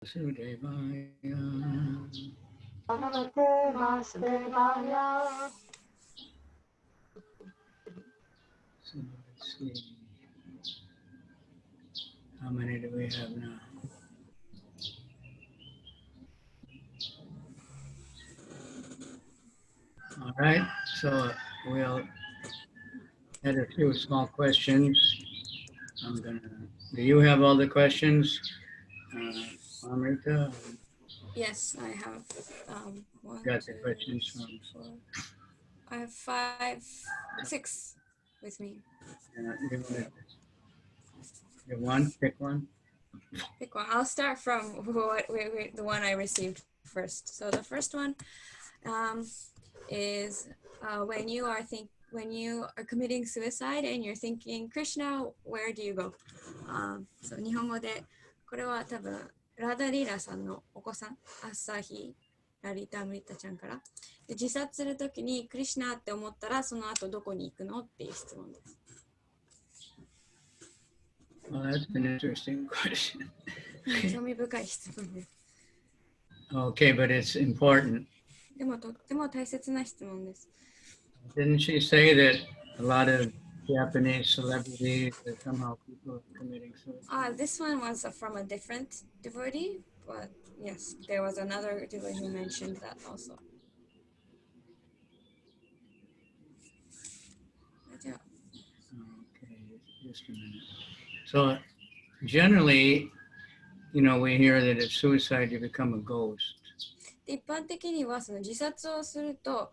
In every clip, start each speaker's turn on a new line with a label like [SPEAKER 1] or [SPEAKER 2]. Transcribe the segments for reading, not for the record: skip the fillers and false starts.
[SPEAKER 1] Vasudevaya.
[SPEAKER 2] Namaste Vasudevaya.
[SPEAKER 1] So let's see. How many do we have now? All right, so we'll add a few small questions. Do you have all the questions, Amrita?
[SPEAKER 3] Yes, I have one,
[SPEAKER 1] Got the
[SPEAKER 3] 2,
[SPEAKER 1] questions
[SPEAKER 3] 3,
[SPEAKER 1] from.
[SPEAKER 3] 4. I have 5, 6 with me.
[SPEAKER 1] You one, pick one.
[SPEAKER 3] Pick one. I'll start from the one I received first. So the first one is when you are committing suicide and you're thinking, Krishna, where do you go? そう日本語でこれは多分ラダリーラさんのお子さん、朝日ラリタ・ムリタちゃんからで自殺するときにクリシュナって思ったらその後どこに行くのっていう質問です。
[SPEAKER 1] Well, that's an interesting question.
[SPEAKER 3] 興味深い質問です。
[SPEAKER 1] Okay, but it's important.
[SPEAKER 3] でもとっても大切な質問です。
[SPEAKER 1] Didn't she say that a lot of Japanese celebrities are somehow people committing suicide?
[SPEAKER 3] This one was from a different devotee, but yes, there was another devotee who mentioned that also.
[SPEAKER 1] Okay, just a minute. So generally, we hear that it's suicide, you become a ghost.
[SPEAKER 3] で一般的にはその自殺をすると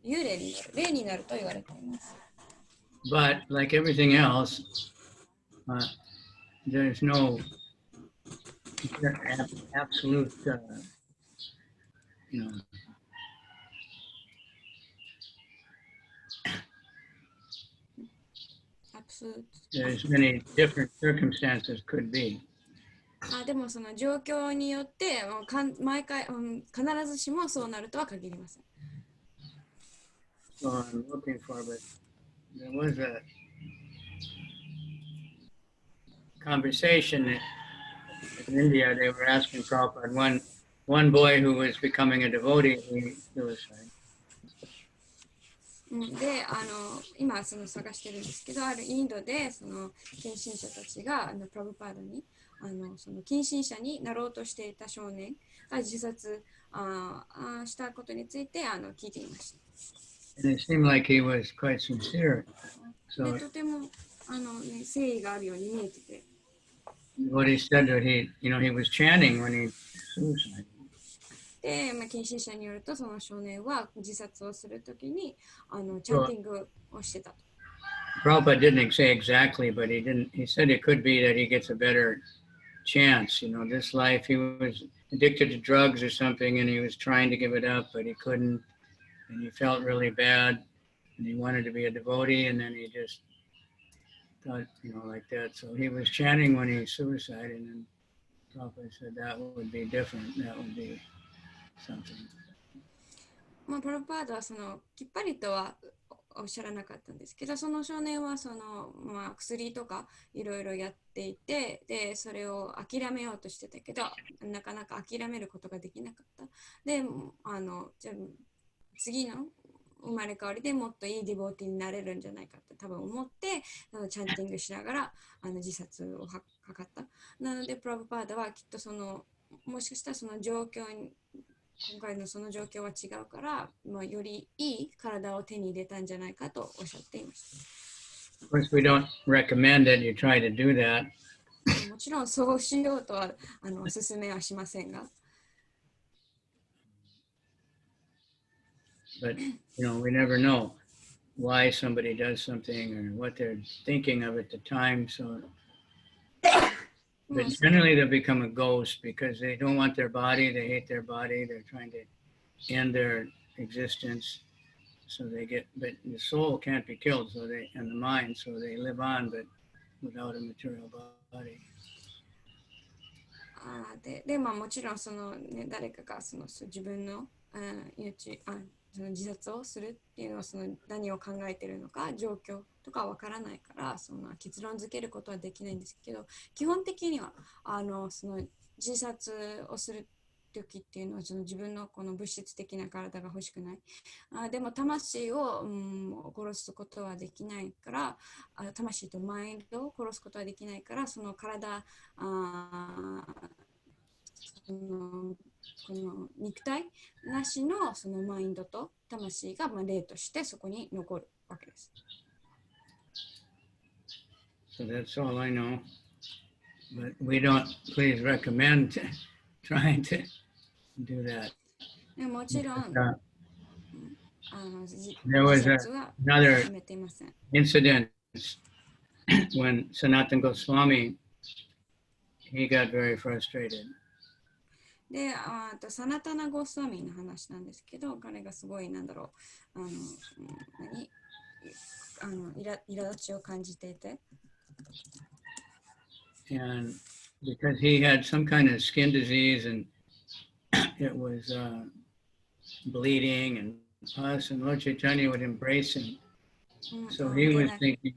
[SPEAKER 3] 幽霊になる、霊になると言われています。
[SPEAKER 1] But like everything else, there's no absolute,
[SPEAKER 3] Absolute.
[SPEAKER 1] there's many different circumstances could be.
[SPEAKER 3] でもその状況によって毎回、必ずしもそうなるとは限りません。
[SPEAKER 1] So I'm looking for, but there was a conversation in India. They were asking Prabhupada, one boy who was becoming a devotee, he suicide.
[SPEAKER 3] で今その探してるんですけど、あるインドでその献身者たちがプラブパードにその近親者になろうとしていた少年が自殺したことについて聞いていました。
[SPEAKER 1] And it seemed like he was quite sincere.
[SPEAKER 3] でとても誠意があるように見えてて。
[SPEAKER 1] What he said that he was chanting when he suicided.
[SPEAKER 3] で、近親者によるとその少年は自殺をするときにチャンティングをしてたと。
[SPEAKER 1] Prabhupada didn't say exactly, but he said it could be that he gets a better chance. This life, he was addicted to drugs or something and he was trying to give it up, but he couldn't. And he felt really bad and he wanted to be a devotee and then he just thought, like that. So he was chanting when he suicided and Prabhupada said that would be different. That would be something.
[SPEAKER 3] プラブパードはそのきっぱりとはおっしゃらなかったんですけど、その少年はその、薬とかいろいろやっていて、でそれを諦めようとしてたけどなかなか諦めることができなかった。でじゃあ次の生まれ変わりでもっといいディボーティーになれるんじゃないかって多分思ってチャンティングしながら自殺を図った。なのでプラブパードはきっとそのもしかしたらその状況に今回のその状況は違うから、よりいい体を手に入れたんじゃないかとおっしゃっていました。
[SPEAKER 1] Of course, we don't recommend that you try to do that.
[SPEAKER 3] もちろんそうしようとはお勧めはしませんが。
[SPEAKER 1] But, we never know why somebody does something or what they're thinking of at the time. So, but generally they'll become a ghost because they don't want their body. They hate their body. They're trying to end their existence. So but the soul can't be killed. And the mind, so they live on, but without a material body.
[SPEAKER 3] でもちろんその、誰かがその自分のその自殺をするっていうのはその何を考えているのか状況とかわからないからその結論付けることはできないんですけど、基本的にはその自殺をする時っていうのはその自分のこの物質的な体が欲しくない。でも魂を、殺すことはできないから、魂とマインドを殺すことはできないから、その体、そのこの肉体なしのそのマインドと魂が霊としてそこに残るわけです。
[SPEAKER 1] So that's all I know. But we don't please recommend trying to do that.
[SPEAKER 3] もちろん、
[SPEAKER 1] There was
[SPEAKER 3] 自殺は
[SPEAKER 1] another
[SPEAKER 3] 決めていません。
[SPEAKER 1] incident when Sanatana Goswami, he got very frustrated.
[SPEAKER 3] で、サナタナ・ゴスワミの話なんですけど、彼がすごい、なんだろう、苛立ちを感じていて。
[SPEAKER 1] And because he had some kind of skin disease and it was bleeding and pus, and Lord Chaitanya would embrace him. So he was thinking,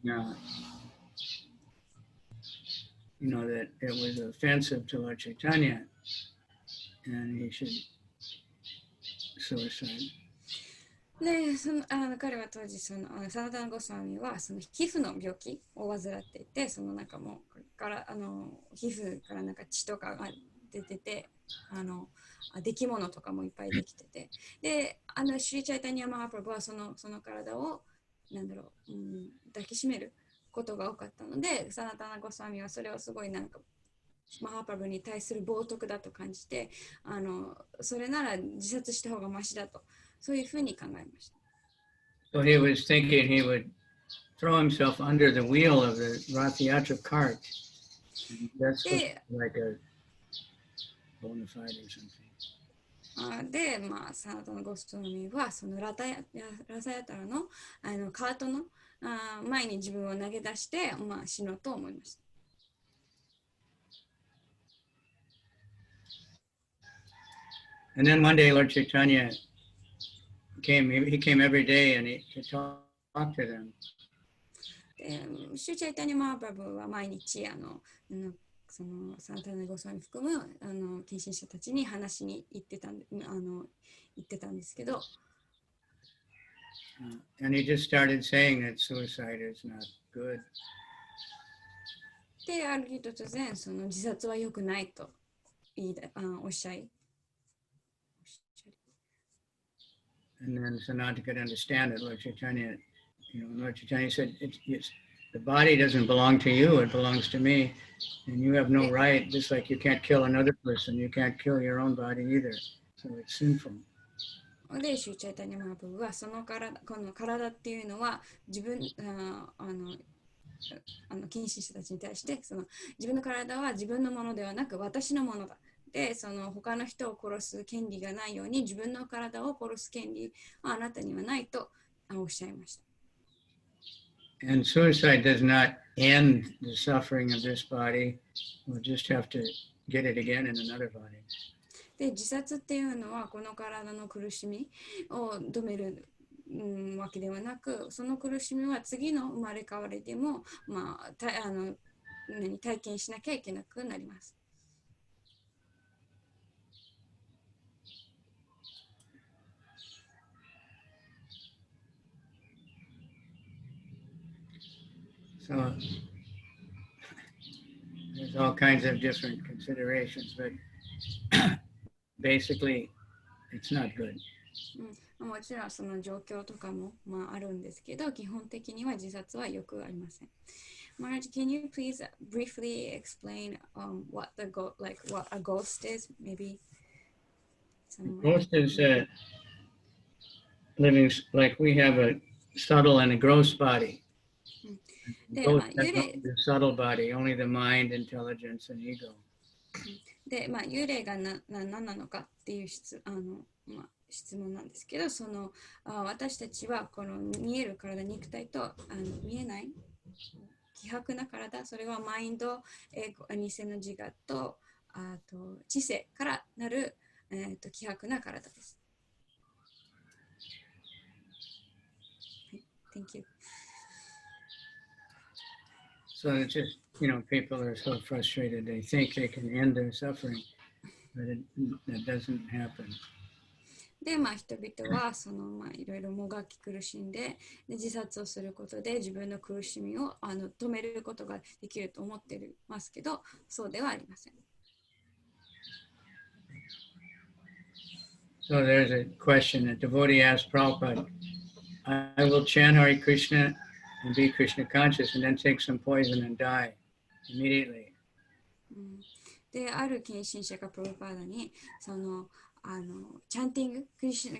[SPEAKER 1] that it was offensive to Lord Chaitanya and he should suicide.
[SPEAKER 3] で彼は当時サナタナ・ゴスワミはその皮膚の病気を患っていて、そのなんかもうから皮膚からなんか血とかが出てて、出来物とかもいっぱいできてて、でシュリ・チャイタニア・マハプラブはその体を抱きしめることが多かったので、サナタナ・ゴスワミはそれをすごいなんかマハプラブに対する冒涜だと感じて、それなら自殺した方がマシだと、そういうふうに考えました。
[SPEAKER 1] So he was thinking he would throw himself under the wheel of the Rath-yatra cart. That's like a bona fide or something.
[SPEAKER 3] で、サナタナ・ゴスワミはそのラサヤタラのカートの前に自分を投げ出して、死のうと思いました。
[SPEAKER 1] And then one day Lord Chaitanya came, he came every day and to talk to them.
[SPEAKER 3] シュチャイタニア・マハプラブは毎日そのサナタナ・ゴスワミ含む献身者たちに話しに行ってたんですけど、
[SPEAKER 1] and he just started saying that suicide is not good.
[SPEAKER 3] で、ある日突然その自殺は良くないとおっしゃい。
[SPEAKER 1] And then Sanatana could understand it. Lord Chaitanya, Lord Chaitanya said, the body doesn't belong to you, it belongs to me. And you have no right, just like you can't kill another person, you can't kill your own body either. So it's sinful.
[SPEAKER 3] で、シュチャイタニア・マハプラブはこの体っていうのは自分献身者たちに対して自分の体は自分のものではなく私のものだ。で、他の人を殺す権利がないように自分の体を殺す権利はあなたにはないとおっしゃいました。
[SPEAKER 1] And suicide does not end the suffering of this body. We'll just have to get it again in another body.
[SPEAKER 3] で、自殺っていうのはこの体の苦しみを止めるわけではなく、その苦しみは次の生まれ変わりでも、体験しなきゃいけなくなります。
[SPEAKER 1] So there's all kinds of different considerations, but basically it's not good.
[SPEAKER 3] もちろんその状況とかもあるんですけど、基本的には自殺はよくありません。Marge, can you please briefly explain what a ghost is? Maybe.
[SPEAKER 1] Ghost is living like we have a subtle and a gross body. Ghost has only the subtle body, only the mind, intelligence, and ego.
[SPEAKER 3] で、幽霊が何なのかっていう質問なんですけど、私たちはこの見える体、肉体と見えない希薄な体、それはマインド、偽の自我と知性からなる、希薄な体です。Thank you.
[SPEAKER 1] So it's just, people are so frustrated, they think they can end their suffering. but that doesn't happen.
[SPEAKER 3] で、人々はいろいろもがき苦しんで、自殺をすることで自分の苦しみを止めることができると思っていますけど、そうではありません。
[SPEAKER 1] So there's a question that devotee asked Prabhupada, I will chant Hare Krishna and be Krishna conscious and then take some poison and die immediately.
[SPEAKER 3] で、ある献身者がプロパーダに、チャンティング、チャ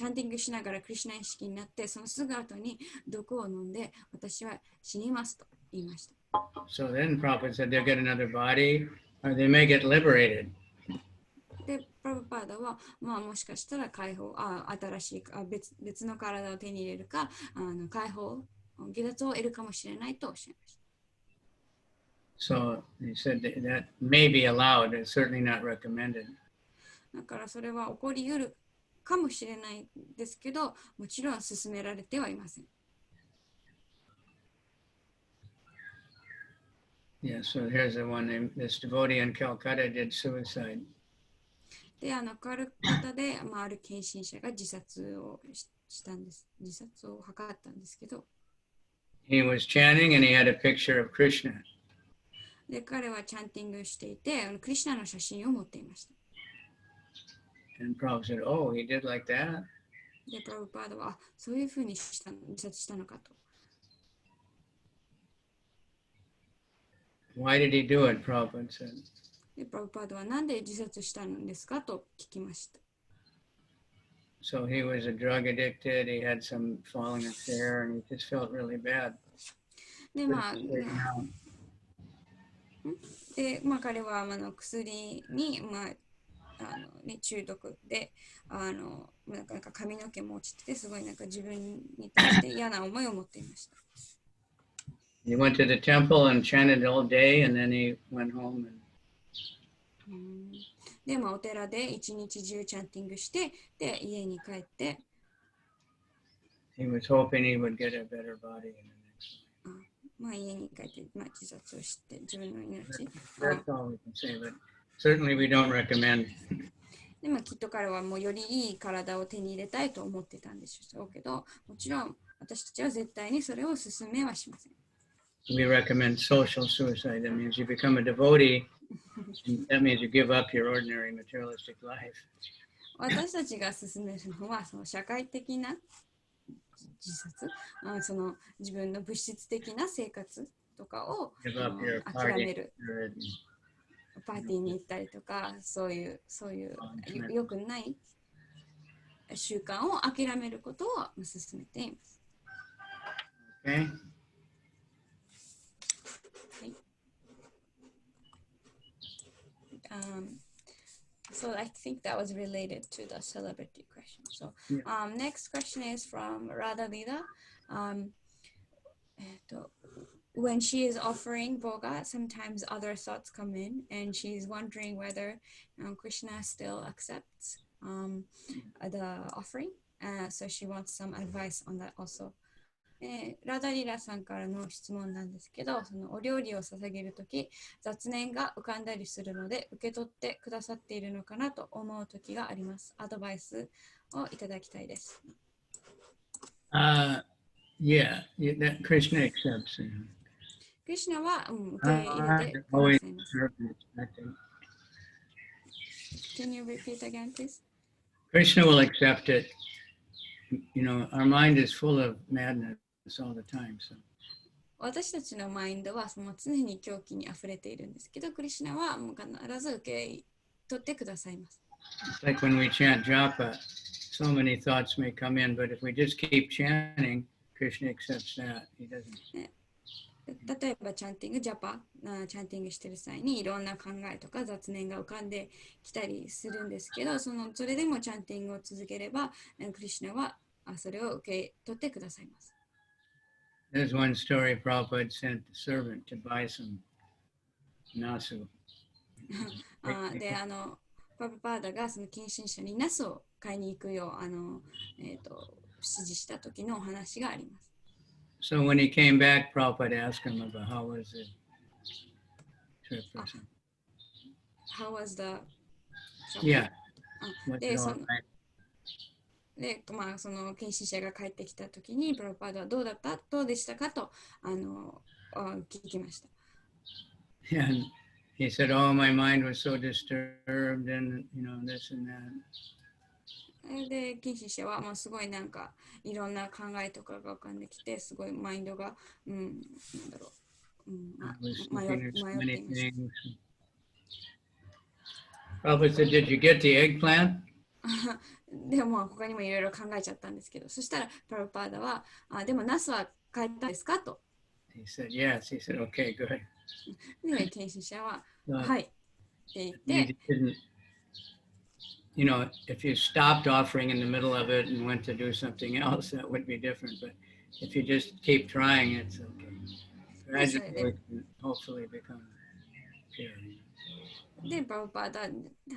[SPEAKER 3] ンティングしながらクリシュナ意識になって、そのすぐ後に毒を飲んで、私は死にますと言いました。
[SPEAKER 1] So then Prabhupada said they'll get another body or they may get liberated.
[SPEAKER 3] で、プロパーダは、もしかしたら解放、新しい別の体を手に入れるか、解放、離脱を得るかもしれないとおっしゃいました。
[SPEAKER 1] So he said that may be allowed, it's certainly not recommended.
[SPEAKER 3] だからそれは起こり得るかもしれないですけど、もちろん勧められてはいません。
[SPEAKER 1] Yeah, so here's the one. This devotee in Calcutta did suicide.
[SPEAKER 3] で、カルカタで、ある献身者が自殺をしたんです。自殺を図ったんですけど。
[SPEAKER 1] He was chanting and he had a picture of Krishna.
[SPEAKER 3] で、彼はチャンティングしていて、クリシュナの写真を持っていました。
[SPEAKER 1] And Prabhupada said, oh, he did like that?
[SPEAKER 3] で、プラブパードは、そういうふうに自殺したのかと。
[SPEAKER 1] Why did he do it? Prabhupada said.
[SPEAKER 3] で、プラブパードはなんで自殺したんですかと聞きました。
[SPEAKER 1] So he was a drug addicted, he had some falling affair, and he just felt really bad.
[SPEAKER 3] で、彼は薬に、中毒で、なんか髪の毛も落ちてて、すごい自分に対して嫌な思いを持っていました。
[SPEAKER 1] He went to the temple and chanted all day, and then he went home.
[SPEAKER 3] で、お寺で一日中チャンティングして、で、家に帰って、
[SPEAKER 1] He was hoping he would get a better body in the next life.
[SPEAKER 3] 家に帰って、自殺をして自分の命。
[SPEAKER 1] That's all we can say, but certainly we don't recommend.
[SPEAKER 3] で、きっと彼はもうよりいい体を手に入れたいと思ってたんでしょうけど、もちろん私たちは絶対にそれを勧めはしません。
[SPEAKER 1] We recommend social suicide. That means you become a devotee. That means you give up your ordinary materialistic life.
[SPEAKER 3] 私たちが勧めるのは、その社会的な自殺、自分の物質的な生活とかを諦める。パーティーに行ったりとか、そういう良くない習慣を諦めることを勧めています。
[SPEAKER 1] Okay.
[SPEAKER 3] So I think that was related to the celebrity question. So next question is from Radha Lida. When she is offering bhoga, sometimes other thoughts come in, and she's wondering whether Krishna still accepts the offering. So she wants some advice on that also. ラダリラさんからの質問なんですけど、そのお料理を捧げるとき、雑念が浮かんだりするので、受け取ってくださっているのかなと思うときがあります。アドバイスをいただきたいです。
[SPEAKER 1] Yeah, that Krishna accepts it.
[SPEAKER 3] クリシュナは、受け入れてくださいます。Can you repeat again, please?
[SPEAKER 1] Krishna will accept it. You know, our mind is full of madness all the time. So.
[SPEAKER 3] 私たちのマインドは常に狂気にあふれているんですけど、クリシュナはもう必ず受け取ってくださいます。
[SPEAKER 1] It's like when we chant japa, so many thoughts may come in, but if we just keep chanting, Krishna accepts that. He doesn't.
[SPEAKER 3] 例えばチャンティング、チャンティングしてる際にいろんな考えとか雑念が浮かんできたりするんですけど、それでもチャンティングを続ければ、クリシュナはそれを受け取ってくださいます。
[SPEAKER 1] There's one story Prabhupada sent the servant to buy some nasu.
[SPEAKER 3] で、パプパーダがその近親者にナスを買いに行くよう指示した時のお話があります。
[SPEAKER 1] So when he came back, Prabhupada asked him about how was the trip or something.
[SPEAKER 3] How was the
[SPEAKER 1] Yeah.
[SPEAKER 3] あで、その検診者が帰ってきたときに、プラパーダはどうでしたかと聞きました。
[SPEAKER 1] And he said, "Oh, my mind was so disturbed, and this and that."
[SPEAKER 3] で、検診者はすごいいろんな考えとかが浮かんできて、すごいマインドが、なんだろう、迷っていました。
[SPEAKER 1] Prabhupada said, "Did you get the eggplant?"
[SPEAKER 3] でも他にもいろいろ考えちゃったんですけど、そしたらプラパーダは、でもナスは変えたんですかと。
[SPEAKER 1] He said, "Yes." He said, "Okay, good."
[SPEAKER 3] で、検診者は、
[SPEAKER 1] So
[SPEAKER 3] はいって言っ
[SPEAKER 1] he
[SPEAKER 3] て、
[SPEAKER 1] didn't, if you stopped offering in the middle of it and went to do something else, that would be different. But if you just keep trying, it's okay. Gradually, it can hopefully become pure.
[SPEAKER 3] で、プラパーダは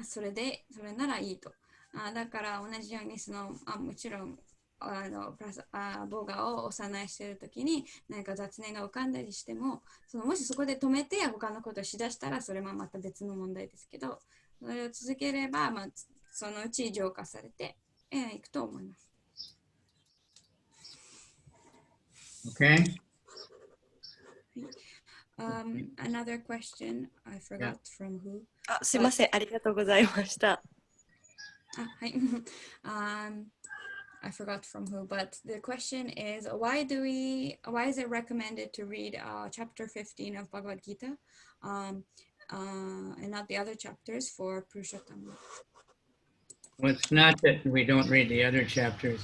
[SPEAKER 3] それならいいと。だから同じようにもちろんボガをおさないしているときに何か雑念が浮かんだりしても、もしそこで止めて他のことをしだしたらそれはまた別の問題ですけど、それを続ければ、そのうち浄化されていくと思います。
[SPEAKER 1] Okay?
[SPEAKER 3] Another question, I forgot from who.
[SPEAKER 4] すいません、ありがとうございました。
[SPEAKER 3] はい。I forgot from who, but the question is, why is it recommended to read chapter 15 of Bhagavad Gita and not the other chapters for Purushottama?
[SPEAKER 1] Well, it's not that we don't read the other chapters.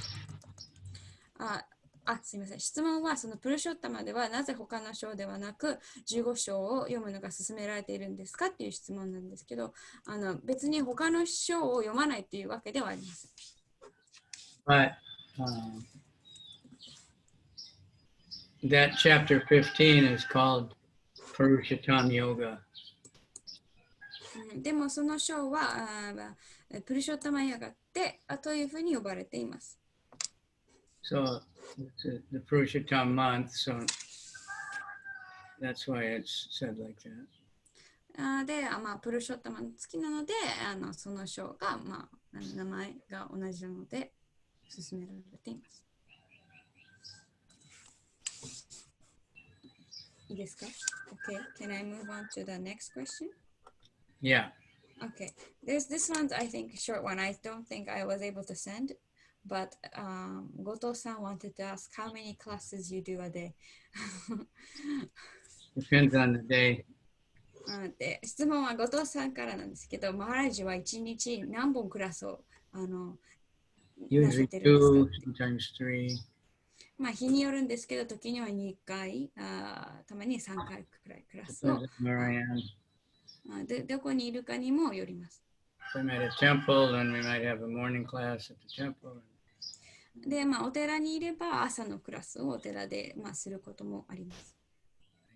[SPEAKER 3] すみません。質問は、そのプルショッタマではなぜ他の章ではなく15章を読むのが勧められているんですかっていう質問なんですけど、別に他の章を読まないっていうわけではありません。
[SPEAKER 1] But that chapter 15 is called Purushottam Yoga.
[SPEAKER 3] でもその章はプルショッタマヤガってというふうに呼ばれています。
[SPEAKER 1] So it's the Purushottam month, so that's why it's said like that.
[SPEAKER 3] で、プルショッタマの月なので、その章が、名前が同じなので、進められています。いいですか？ Okay, can I move on to the next question?
[SPEAKER 1] Yeah.
[SPEAKER 3] Okay, there's this one, I think, short one. I don't think I was able to send, but Goto-san wanted to ask how many classes you do a day.
[SPEAKER 1] Depends on the day.
[SPEAKER 3] で質問は後藤さんからなんですけど、マハラジは1日何本クラスをなさ
[SPEAKER 1] Usually
[SPEAKER 3] ってるんです
[SPEAKER 1] 2,
[SPEAKER 3] か？
[SPEAKER 1] sometimes 3.
[SPEAKER 3] 日によるんですけど、時には2回、たまに3回くらいクラス
[SPEAKER 1] Depends
[SPEAKER 3] を
[SPEAKER 1] on where I am.
[SPEAKER 3] どこにいるかにもよります。
[SPEAKER 1] If I'm at a temple, then we might have a morning class at the temple.
[SPEAKER 3] で、お寺にいれば朝のクラスをお寺で、することもあります。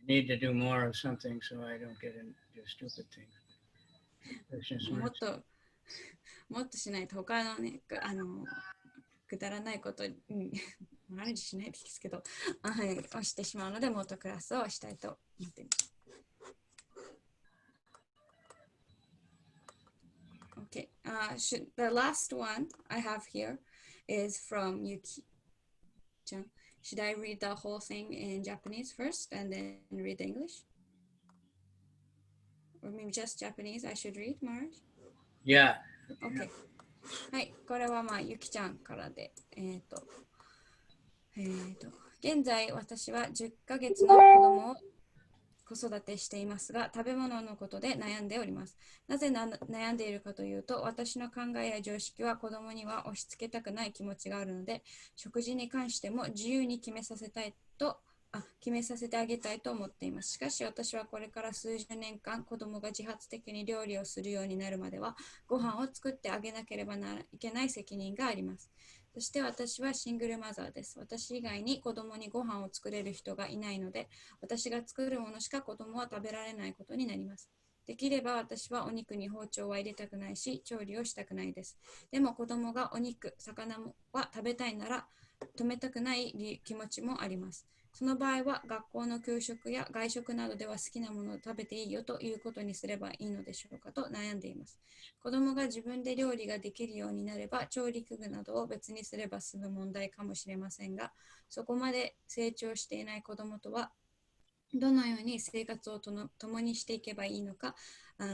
[SPEAKER 1] I need to do more of something so I don't get into stupid things. That's just
[SPEAKER 3] も
[SPEAKER 1] what
[SPEAKER 3] っともっとしないと他のね、くだらないこと、マネージしないですけど、をしてしまうので、もっとクラスをしたいと思っています。Okay, the last one I have here is from Yuki-chan. Should I read the whole thing in Japanese first and then read the English? Or maybe just Japanese I should read, Marge?
[SPEAKER 1] Yeah.
[SPEAKER 3] Okay. はい、これはゆきちゃんからで、現在私は10ヶ月の子供を子育てしていますが、食べ物のことで悩んでおります。なぜ悩んでいるかというと、私の考えや常識は子供には押し付けたくない気持ちがあるので、食事に関しても自由に決めさせてあげたいと思っています。しかし私はこれから数十年間、子供が自発的に料理をするようになるまでは、ご飯を作ってあげなければいけない責任があります。そして私はシングルマザーです。私以外に子供にご飯を作れる人がいないので、私が作るものしか子供は食べられないことになります。できれば私はお肉に包丁は入れたくないし、調理をしたくないです。でも子供がお肉、魚は食べたいなら止めたくない気持ちもあります。その場合は学校の給食や外食などでは好きなものを食べていいよということにすればいいのでしょうかと悩んでいます。子供が自分で料理ができるようになれば調理器具などを別にすれば済む問題かもしれませんが、そこまで成長していない子供とはどのように生活を共にしていけばいいのか、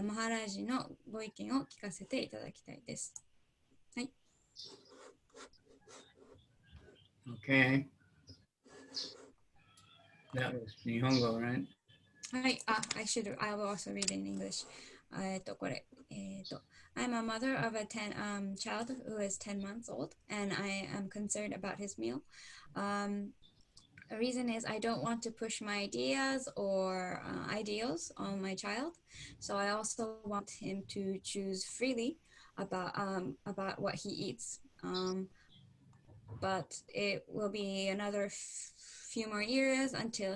[SPEAKER 3] マハラージのご意見を聞かせていただきたいです。はい。
[SPEAKER 1] Okay. That was Nihongo, right?
[SPEAKER 3] はい。I will also read in English. これ。I'm a mother of a child who is 10 months old, and I am concerned about his meal. The reason is I don't want to push my ideas or ideals on my child. So I also want him to choose freely about what he eats. But it will be another few more years until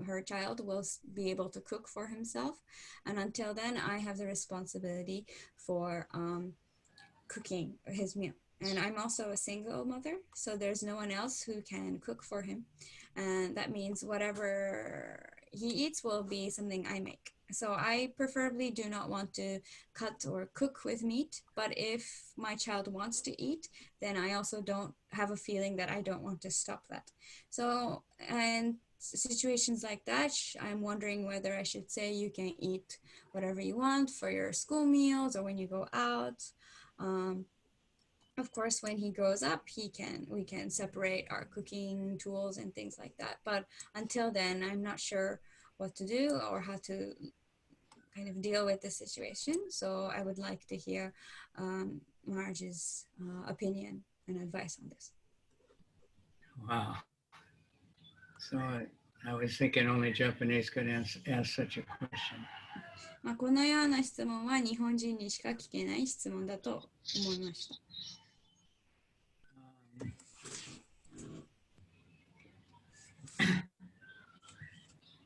[SPEAKER 3] her child will be able to cook for himself. And until then, I have the responsibility for cooking his meal. And I'm also a single mother, so there's no one else who can cook for him. And that means whatever he eats will be something I make. So I preferably do not want to cut or cook with meat, but if my child wants to eat, then I also don't have a feeling that I don't want to stop that. So, and situations like that, I'm wondering whether I should say you can eat whatever you want for your school meals or when you go out. Of course, when he grows up, we can separate our cooking tools and things like that. But until then, I'm not sure what to do or how to kind of deal with the situation. So I would like to hear Marge's opinion and advice on this.
[SPEAKER 1] Wow. So I was thinking only Japanese could ask such a question.
[SPEAKER 3] このような質問は日本人にしか聞けない質問だと思いました。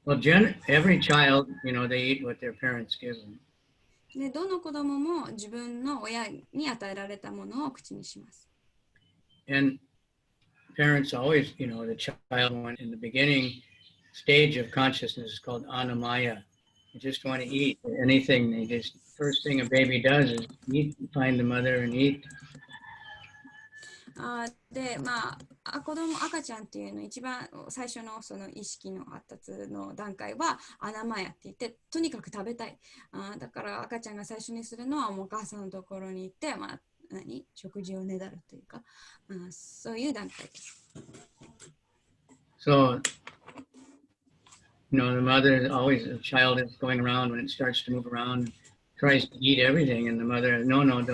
[SPEAKER 1] Well, every child, they eat what their parents give them.
[SPEAKER 3] で、どの子供も自分の親に与えられたものを口にします。
[SPEAKER 1] And parents always, the child in the beginning stage of consciousness is called anamaya. They just want to eat anything. First thing a baby does is eat, find the mother and eat.
[SPEAKER 3] で、赤ちゃんっていうの一番最初のその意識の発達の段階はアナマヤって言ってとにかく食べたい。だから赤ちゃんが最初にするのはもうお母さんのところに行って、食事をねだるというか、そういう段階です。
[SPEAKER 1] So, the child is going around when it starts to move around, tries to eat everything, and the mother, no, don't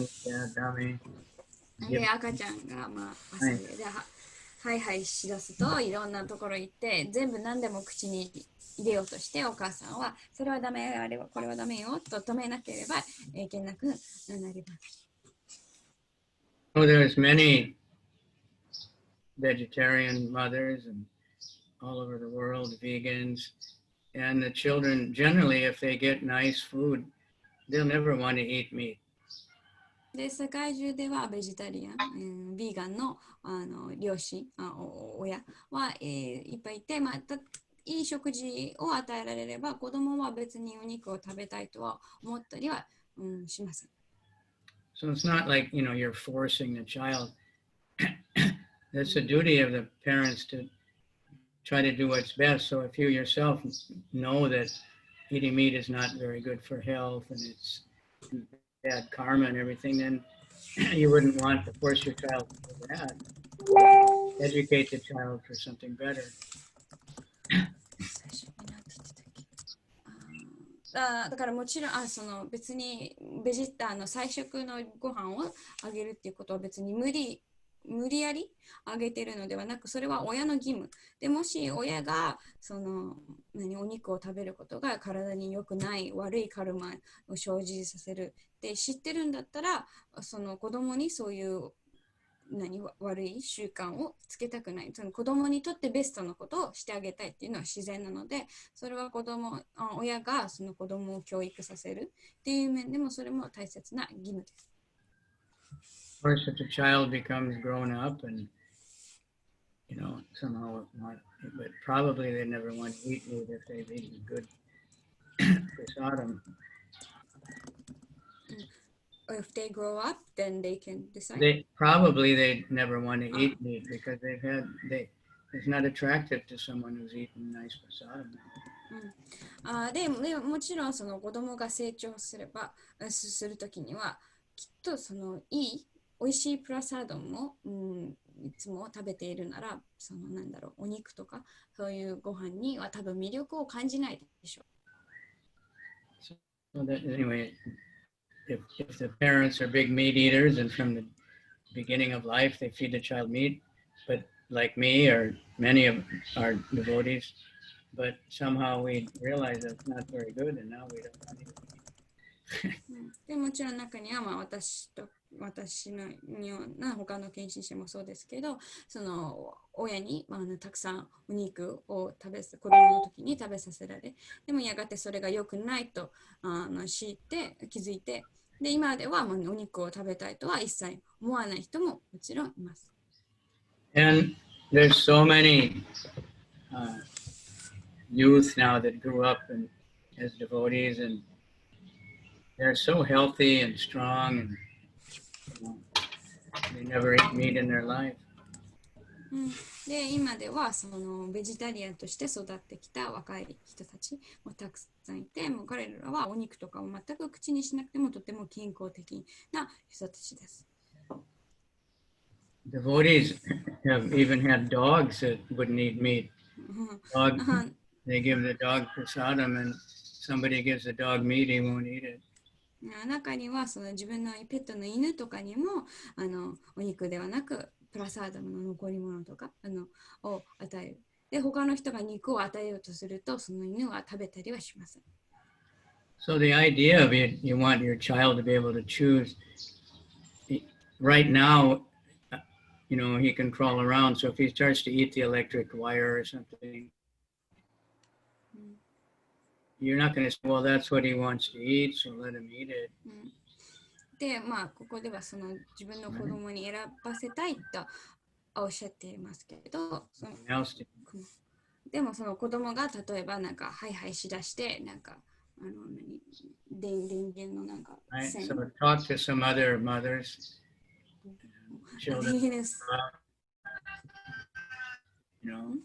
[SPEAKER 1] eat that, dummy.
[SPEAKER 3] で、赤ちゃんが、はいはいしだすといろんなところ行って全部何でも口に入れようとしてお母さんはそれはダメこれはダメよと止めなければいけなくなります。
[SPEAKER 1] So there's many vegetarian mothers and all over the world, vegans, and the children generally, if they get nice food, they'll never want to eat meat.
[SPEAKER 3] で世界中ではベジタリアン、ビーガンの、両親親は、いっぱいいて、いい食事を与えられれば子供は別にお肉を食べたいとは思ったりは、しません。
[SPEAKER 1] So it's not like, you're forcing the child. That's the duty of the parents to try to do what's best. So if you yourself know that eating meat is not very good for health and it's bad karma and everything, then you wouldn't want to force your child to do that. Educate the child for something better.
[SPEAKER 3] だからもちろんその別にベジターの菜食のご飯をあげるっていうことは別に無理やりあげてるのではなくそれは親の義務でもし親がお肉を食べることが体に良くない悪いカルマを生じさせるって知ってるんだったらその子供にそういう悪い習慣をつけたくないその子供にとってベストのことをしてあげたいっていうのは自然なのでそれは親がその子供を教育させるっていう面でもそれも大切な義務です。
[SPEAKER 1] Of course, if the child becomes grown up and somehow want, but probably they never want to eat meat if they've eaten good prasadam.
[SPEAKER 3] If they grow up, then they can decide.
[SPEAKER 1] They never want to eat meat because it's not attractive to someone who's eaten nice prasadam.
[SPEAKER 3] でもちろんその子供が成長するときにはきっとその美味しいプラサードも、いつも食べているならそのお肉とかそういうご飯には多分魅力を感じないでしょう。
[SPEAKER 1] So that, anyway, if the parents are big meat eaters and from the beginning of life they feed the child meat, but like me or many of our devotees, but somehow we realize that's not very good and now we don't want to eat.
[SPEAKER 3] でもちろん中には、私のような他の献身者もそうですけど、その親に、たくさんお肉を子供の時に食べさせられ、でもやがてそれが良くないと気づいて、で今ではお肉を食べたいとは一切思わない人ももちろんいます。
[SPEAKER 1] And there's so many youth now that grew up as devotees and they're so healthy and strong and they never ate meat in their life.
[SPEAKER 3] で今ではそのベジタリアンとして育ってきた若い人たちもたくさんいて、もう彼らはお肉とかを全く口にしなくてもとても健康的な人たちです。
[SPEAKER 1] Devotees have even had dogs that wouldn't eat meat. They give the dog prasadam and somebody gives the dog meat, he won't eat it.
[SPEAKER 3] 中にはその自分のペットの犬とかにもお肉ではなくプラサーダムの残り物とかを与える。で、他の人が肉を与えようとすると、その犬は食べたりはしません。
[SPEAKER 1] So the idea of it, you want your child to be able to choose. Right now, he can crawl around. So if he starts to eat the electric wire or something, you're not going to say, well, that's what he wants to eat, so let him eat it.
[SPEAKER 3] で、ここではその自分の子供に選ばせたいとおっしゃっていますけど、でもその子供が例えばハイハイしだして電源の
[SPEAKER 1] 線。So talk to some other mothers, children,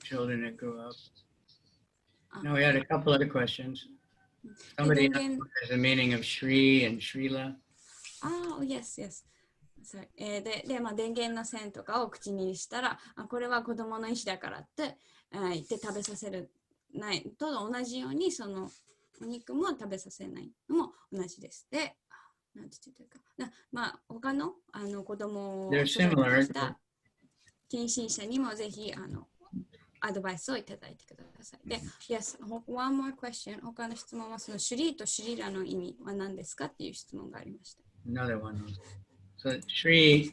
[SPEAKER 1] children that grew up. Now we had a couple other questions. Somebody asked what is the meaning of Shri and Srila.
[SPEAKER 3] Yes. で、電源の線とかを口にしたら、これは子供の意思だからって言って食べさせるないと同じように、そのお肉も食べさせないのも同じです。で、なんて言ってるか。他の子供を育ててきた献身者にもぜひアドバイスをいただいてください。で、Yes, one more question. 他の質問はそのシュリーとシリラの意味は何ですかっていう質問がありました。
[SPEAKER 1] Another one. So Shri,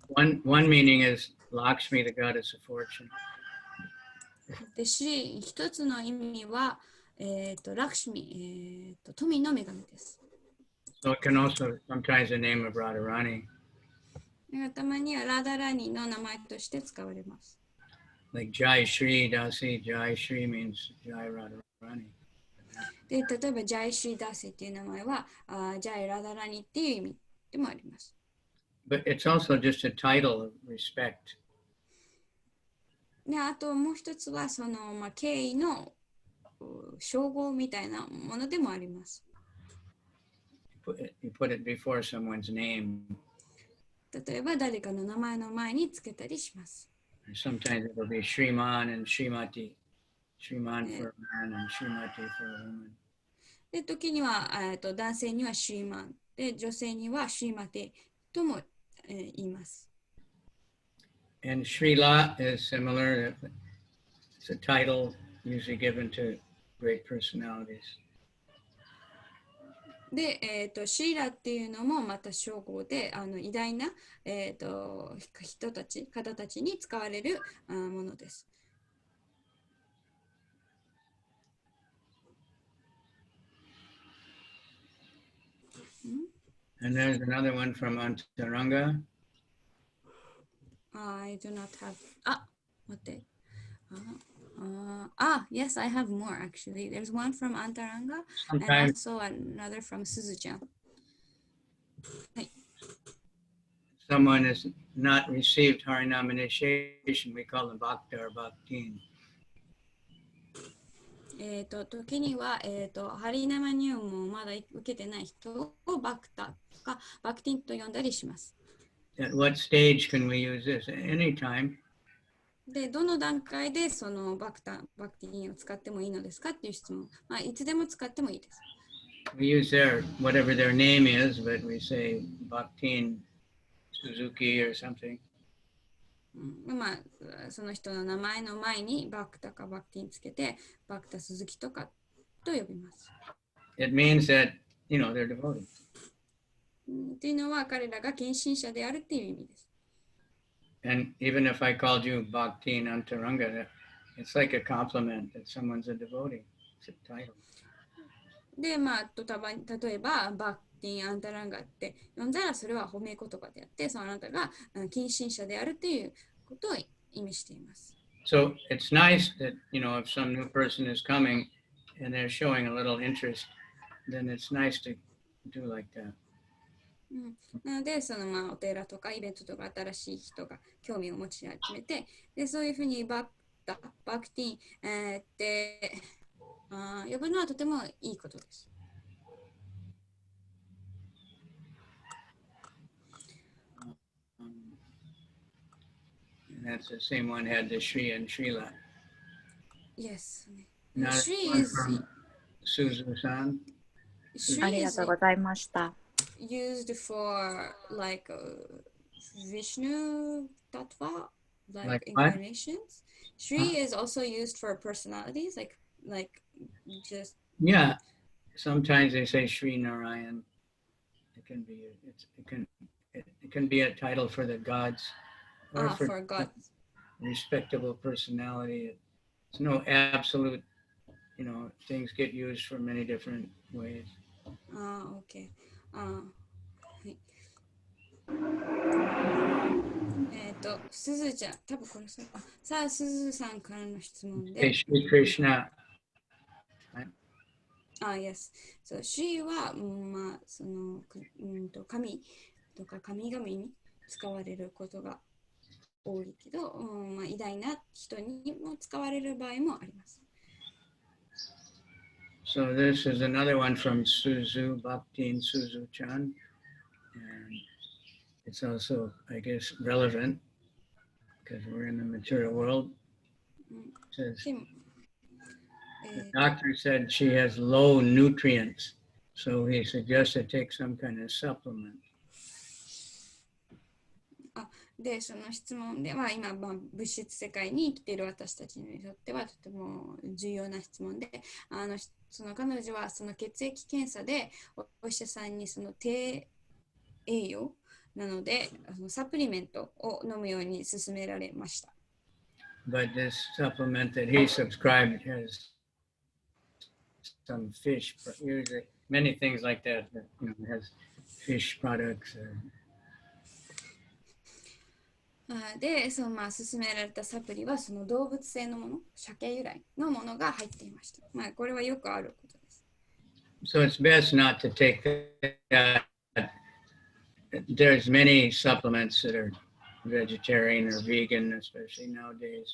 [SPEAKER 1] one meaning is Lakshmi, the goddess of fortune.
[SPEAKER 3] で、シリ一つの意味は、ラクシミ、富の女神です。
[SPEAKER 1] So it can also sometimes the name of Radharani.
[SPEAKER 3] たまにはラダラニの名前として使われます。
[SPEAKER 1] Like Jai Shri Dasi, Jai Shri means Jai Radharani.
[SPEAKER 3] で、例えばジャイシーダーセっていう名前はジャイラダラニっていう意味でもあります。
[SPEAKER 1] But it's also just a title of respect.
[SPEAKER 3] で、あともう一つはその、敬意の称号みたいなものでもあります。
[SPEAKER 1] You put it before someone's name.
[SPEAKER 3] 例えば誰かの名前の前につけたりします。
[SPEAKER 1] Sometimes it'll be Shriman and Shrimati. Shriman for a man and Shrimati for a woman.
[SPEAKER 3] で、時には男性にはシーマンで、女性にはシーマテとも言います。
[SPEAKER 1] And Srila is similar. It's a title usually given to great personalities.
[SPEAKER 3] で、シーラっていうのもまた称号で、偉大な、人たち、方たちに使われるものです。
[SPEAKER 1] And there's another one from Antaranga.
[SPEAKER 3] I do not have. 待って。Yes, I have more actually. There's one from Antaranga and
[SPEAKER 1] Sometimes
[SPEAKER 3] also another from Suzu-chan. はい。
[SPEAKER 1] someone has not received Harinam initiation, we call them Bhakta or Bhaktin.
[SPEAKER 3] 時には、ハリナマニウムをまだ受けてない人をバクタかバクティンと呼んだりします。
[SPEAKER 1] At what stage can we use this? Anytime.
[SPEAKER 3] で、どの段階でそのバクティンを使ってもいいのですかっていう質問。まあ、いつでも使ってもいいです。
[SPEAKER 1] We use whatever their name is, but we say Bhaktin Suzuki or something.
[SPEAKER 3] まあ、その人の名前の前にバクタかバクティンつけて、バクタ鈴木とかと呼びます。
[SPEAKER 1] It means that, they're devoted.
[SPEAKER 3] っていうのは彼らが献身者であるっていう意味です。
[SPEAKER 1] And even if I called you Bhaktin Antaranga, it's like a compliment that someone's a devotee. It's a title.
[SPEAKER 3] で、まあ、例えば、バクティン・アンタランガって呼んだらそれは褒め言葉であって、そのあなたが献身者であるということを意味しています。
[SPEAKER 1] So it's nice that, if some new person is coming and they're showing a little interest, then it's nice to do like that.
[SPEAKER 3] なので、まあ、お寺とかイベントとか新しい人が興味を持ち始めて、でそういうふうにバクティン、って呼ぶのはとてもいいことです。
[SPEAKER 1] And that's the same one had the Shri and Srila.
[SPEAKER 3] Yes.
[SPEAKER 1] Not
[SPEAKER 3] Shri
[SPEAKER 1] one
[SPEAKER 3] is
[SPEAKER 1] from Suzu-san.
[SPEAKER 4] ありがとうございました。
[SPEAKER 3] used for like Vishnu Tattva, like
[SPEAKER 1] what?
[SPEAKER 3] incarnations. Shri is also used for personalities, like just
[SPEAKER 1] Yeah. Sometimes they say Sri Narayan. It can be a title for the gods or
[SPEAKER 3] for God.
[SPEAKER 1] respectable personality. It's no absolute, things get used for many different ways.
[SPEAKER 3] Okay. すずちゃん、多分これさあ、すずさんからの質問で。
[SPEAKER 1] Shri Krishna.
[SPEAKER 3] Yes. So, she は、まあ、神とか神々に使われることが多いけど、まあ、偉大な人にも使われる場合もあります。
[SPEAKER 1] So this is another one from Suzu, Bhaktin Suzu-chan. And it's also, I guess, relevant because we're in the material world. It says, the doctor said she has low nutrients, so he suggested take some kind of supplement.
[SPEAKER 3] で、その質問では今、物質世界に生きている私たちにとってはとても重要な質問で、その彼女はその血液検査でお医者さんにその低栄養なのでサプリメントを飲むように勧められました。
[SPEAKER 1] But this supplement that he subscribed has some fish, usually many things like that, has fish products.
[SPEAKER 3] で、まあ、勧められたサプリはその動物性のもの、鮭由来のものが入っていました。まあ、これはよくあることです。
[SPEAKER 1] So it's best not to take that. There's many supplements that are vegetarian or vegan, especially nowadays,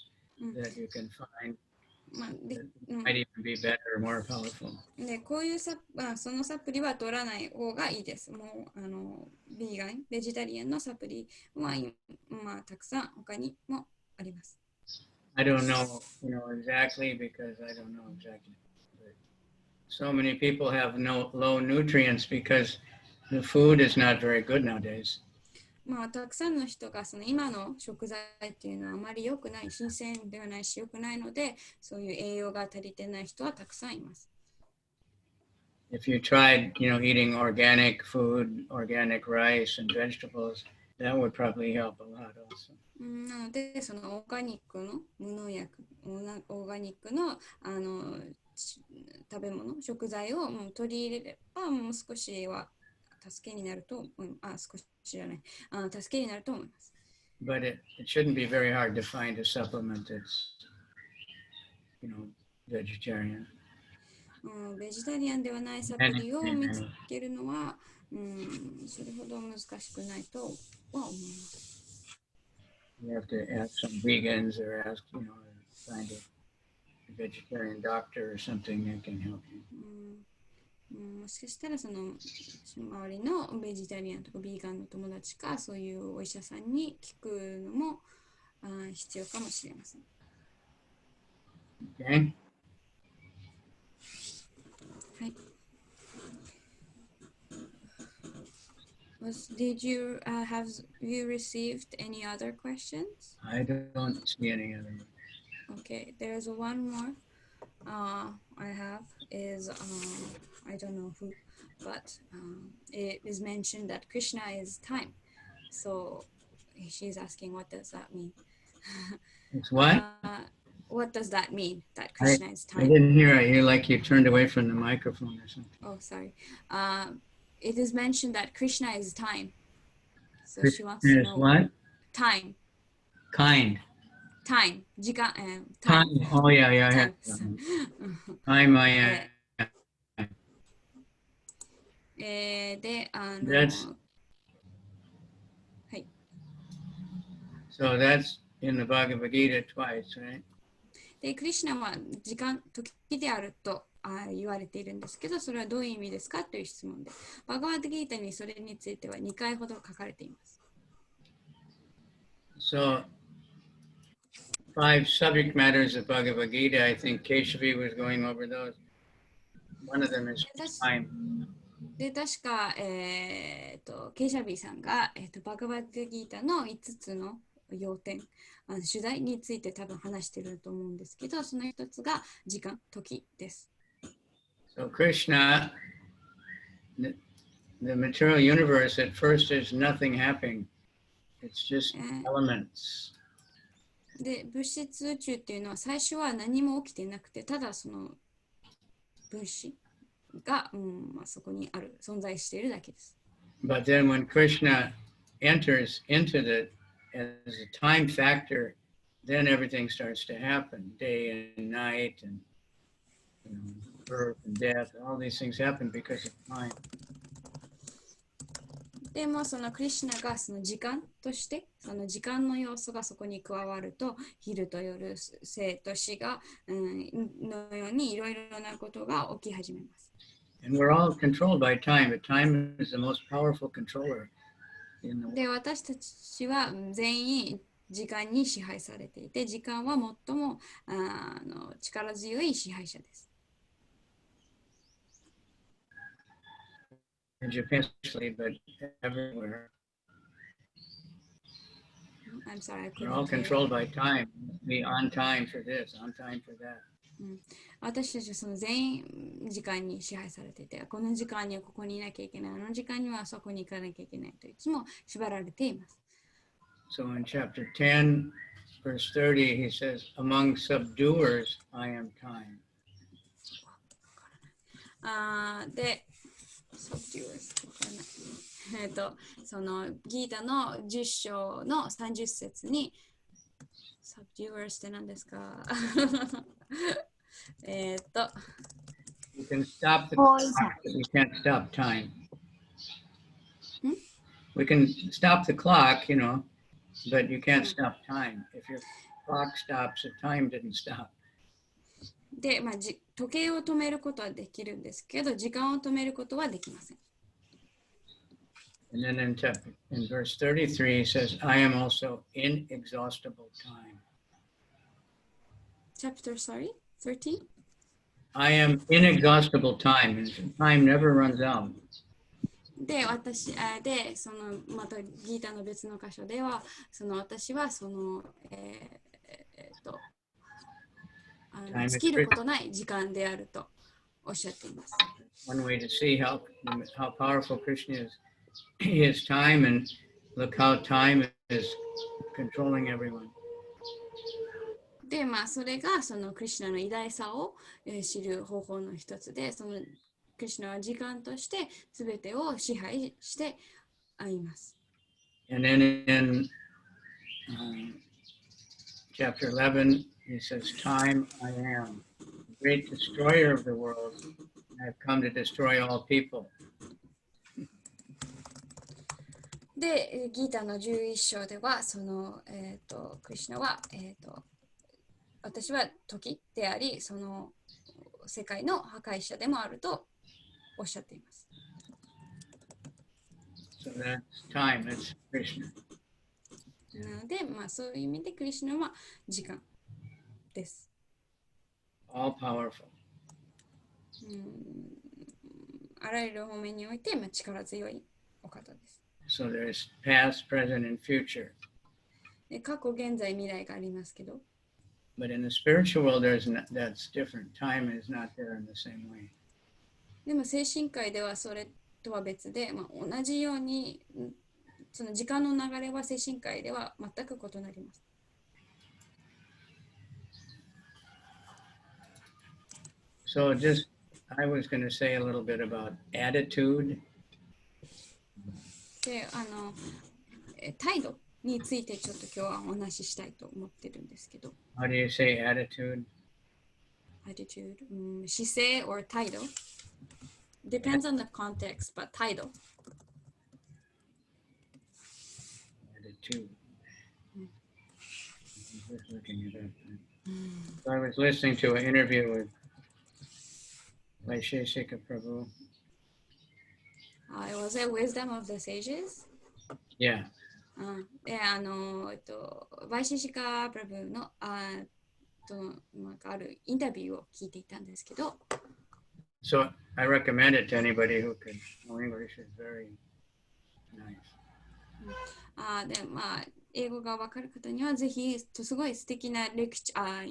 [SPEAKER 1] that you can find. Might even be better or more powerful.
[SPEAKER 3] で、こういうそのサプリは取らない方がいいです。もうビーガン、ベジタリアンのサプリはまあたくさん他にもあります。
[SPEAKER 1] I don't know, exactly because I don't know exactly. But so many people have low nutrients because the food is not very good nowadays.
[SPEAKER 3] まあ、たくさんの人がその今の食材っていうのはあまり良くない、新鮮ではないし良くないので、そういう栄養が足りてない人はたくさんいます。
[SPEAKER 1] If you tried, eating organic food, organic rice and vegetables, that would probably help a lot also.
[SPEAKER 3] なので、そのオーガニックの無農薬、オーガニックの食べ物、食材を取り入れればもう少しは助けになると思います。助けになると思います。
[SPEAKER 1] but it shouldn't be very hard to find a supplement that's, vegetarian.
[SPEAKER 3] ベジタリアンではないサプリを見つけるのは、それほど難しくないとは思います。
[SPEAKER 1] You have to ask some vegans or ask, find a vegetarian doctor or something that can help you.
[SPEAKER 3] もしかしたらその周りのベジタリアンとかビーガンの友達かそういうお医者さんに聞くのも必要かもしれません。
[SPEAKER 1] Okay.
[SPEAKER 3] はい。Did you have you received any other questions?
[SPEAKER 1] I don't see any other.
[SPEAKER 3] Okay, there's one more I have is I don't know who, but it is mentioned that Krishna is time. So she's asking, what does that mean?
[SPEAKER 1] It's what?
[SPEAKER 3] What does that mean? That Krishna is
[SPEAKER 1] I
[SPEAKER 3] time?
[SPEAKER 1] didn't hear it. You like you turned away from the microphone or something.
[SPEAKER 3] Oh, sorry. It is mentioned that Krishna is time. So she wants
[SPEAKER 1] Krishna
[SPEAKER 3] to
[SPEAKER 1] is
[SPEAKER 3] know
[SPEAKER 1] what?
[SPEAKER 3] time.
[SPEAKER 1] Kind.
[SPEAKER 3] Time. 時間
[SPEAKER 1] Time. Oh yeah.
[SPEAKER 3] Time.
[SPEAKER 1] Time. I am.
[SPEAKER 3] で、
[SPEAKER 1] That's
[SPEAKER 3] はい。
[SPEAKER 1] So that's in the Bhagavad Gita twice, right?
[SPEAKER 3] で、クリシュナは時間、時であると言われているんですけど、それはどういう意味ですかという質問で、バガワッドギータにそれについては2回ほど書かれています。
[SPEAKER 1] So 5 subject matters of Bhagavad Gita. I think Keshavi was going over those. One of them is time.
[SPEAKER 3] で、確か、ケイシャビーさんが、バガワッドギータの5つの要点、主題について多分話していると思うんですけど、その一つが時間、時です。
[SPEAKER 1] So Krishna, the material universe, at first there's nothing happening. It's just elements.
[SPEAKER 3] で、物質宇宙っていうのは最初は何も起きてなくて、ただその分子が、そこにある、存在しているだけです。
[SPEAKER 1] But then when Krishna enters into the as a time factor, then everything starts to happen. Day and night and birth and death, all these things happen because of time.
[SPEAKER 3] でもそのクリシュナがその時間としてその時間の要素がそこに加わると昼と夜生と死が、のようにいろいろなことが起き始めます。
[SPEAKER 1] And we're all controlled by time, but time is the most powerful controller in the world.
[SPEAKER 3] で私たちは全員時間に支配されていて時間は最も力強い支配者です。
[SPEAKER 1] In Japan, especially, but everywhere.
[SPEAKER 3] I'm sorry, I couldn't
[SPEAKER 1] We're all controlled by time. Be on time for this, on time for that.
[SPEAKER 3] 私たちはその全員時間に支配されていて、この時間にはここにいなきゃいけない、あの時間にはそこに行かなきゃいけないといつも縛られています。
[SPEAKER 1] So in chapter 10, verse 30, he says, among subduers, I am time.
[SPEAKER 3] で、subduers そのギータの10章の30節に subduers って何ですか
[SPEAKER 1] You can stop the clock, but you can't stop time. We can stop the clock, but you can't stop time. If your clock stops, the time didn't stop.
[SPEAKER 3] で、時計を止めることはできるんですけど、時間を止めることはできません。
[SPEAKER 1] And then in verse 33, he says, I am also inexhaustible time.
[SPEAKER 3] Chapter, sorry, 30?
[SPEAKER 1] I am inexhaustible time, and time never runs out.
[SPEAKER 3] で、そのまたギータの別の箇所では、私は尽きることない時間であるとおっしゃっています。
[SPEAKER 1] One way to see how powerful Krishna is, he is time, and look how time is controlling everyone.
[SPEAKER 3] で、それがそのクリシュナの偉大さを知る方法の一つで、そのクリシュナは時間として全てを支配しています。
[SPEAKER 1] And then in chapter 11, he says, Time I am, the great destroyer of the world. I have come to destroy all people.
[SPEAKER 3] で、ギータの11章では、クリシュナは、私は時であり、その世界の破壊者でもあるとおっしゃっています。
[SPEAKER 1] So that's time, that's Krishna.
[SPEAKER 3] なので、そういう意味でクリシュナは時間です。
[SPEAKER 1] All powerful.
[SPEAKER 3] あらゆる方面において、力強いお方です。
[SPEAKER 1] So there's past, present, and future.
[SPEAKER 3] で、過去、現在、未来がありますけど、
[SPEAKER 1] But in the spiritual world, that's different. Time is not there in the same way.
[SPEAKER 3] でも精神界ではそれとは別で、同じようにその時間の流れは精神界では全く異なります。
[SPEAKER 1] So I was going to say a little bit about attitude.
[SPEAKER 3] で、態度についてちょっと今日はお話ししたいと思ってるんですけど。
[SPEAKER 1] How do you say attitude?
[SPEAKER 3] Attitude、姿勢 or 態度 depends on the context, but 態度。
[SPEAKER 1] Attitude. Just looking it up. So I was listening to an interview with Vaisheshika Prabhu.
[SPEAKER 3] It was a wisdom of the sages.
[SPEAKER 1] Yeah.
[SPEAKER 3] で、バイシシカ・プラブのなんかあるインタビューを聞いていたんですけど、
[SPEAKER 1] So I recommend it to anybody who can know English. It's very nice.
[SPEAKER 3] で、英語がわかる方にはぜひすごい素敵なイ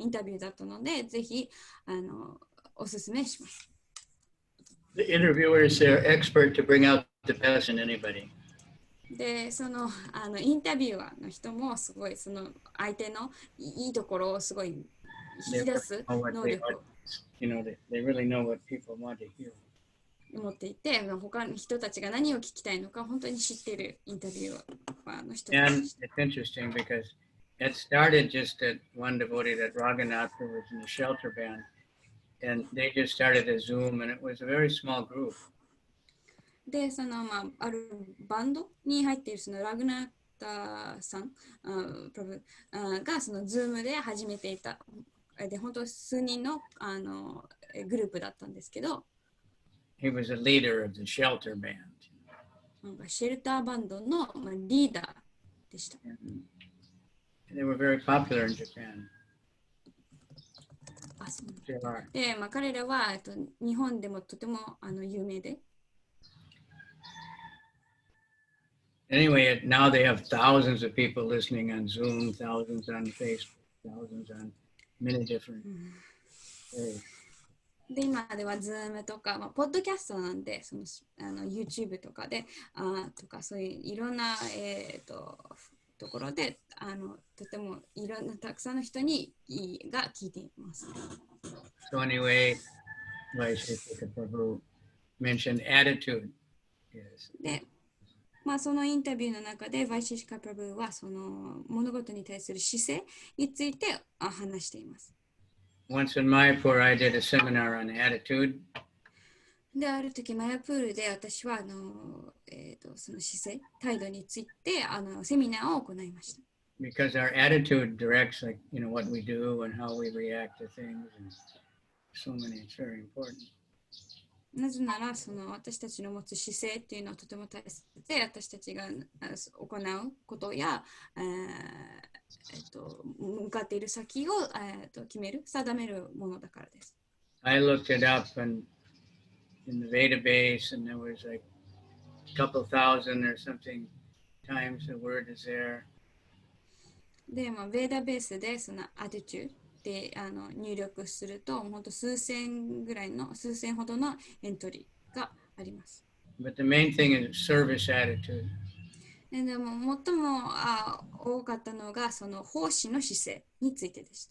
[SPEAKER 3] ンタビューだったので、ぜひおすすめします。
[SPEAKER 1] The interviewers are expert to bring out the best in anybody.
[SPEAKER 3] で、そのインタビュアーの人もすごいその相手のいいところをすごい引き出す能力を
[SPEAKER 1] they really know what people want to hear.
[SPEAKER 3] 持っていて、他の人たちが何を聞きたいのか本当に知っているインタビュアーの人たち
[SPEAKER 1] And
[SPEAKER 3] でした。
[SPEAKER 1] it's interesting because it started just at one devotee that Raghunath who was in the shelter band, and they just started a Zoom, and it was a very small group.
[SPEAKER 3] で、あるバンドに入っているそのラグナータさん、プロブがそのズームで始めていた。で、本当数人のグループだったんですけど、
[SPEAKER 1] He was a leader of the shelter band.
[SPEAKER 3] シェルターバンドのリーダーでした。
[SPEAKER 1] And they were very popular in Japan.
[SPEAKER 3] で、彼らは日本でもとても有名で。
[SPEAKER 1] Anyway, now they have thousands of people listening on Zoom, thousands on Facebook, thousands on many different ways.
[SPEAKER 3] で、今では Zoom とか、ポッドキャストなんで、YouTube とかで、とかそういういろんな、ところで、とてもいろんなたくさんの人が聞いています。
[SPEAKER 1] So anyway, Vaisheshika Prabhu mentioned attitude. Yes.
[SPEAKER 3] で、そのインタビューの中で、バイシシカ・プラブはその物事に対する姿勢について話しています。
[SPEAKER 1] Once in Mayapur, I did a seminar on attitude.
[SPEAKER 3] で、ある時、マヤプールで私はその姿勢、態度についてセミナーを行いました。
[SPEAKER 1] Because our attitude directs, what we do and how we react to things, and so many. It's very important.
[SPEAKER 3] なぜなら、私たちの持つ姿勢っていうのはとても大切で、私たちが行うことや、向かっている先を、決める、定めるものだからです。
[SPEAKER 1] I looked it up in the database, and there was like a couple thousand or something times the word is there.
[SPEAKER 3] で、ベーダベースでそのアティチュードで入力すると、本当数千ほどのエントリーがあります。
[SPEAKER 1] But the main thing is service attitude.
[SPEAKER 3] でも最も多かったのがその奉仕の姿勢についてでし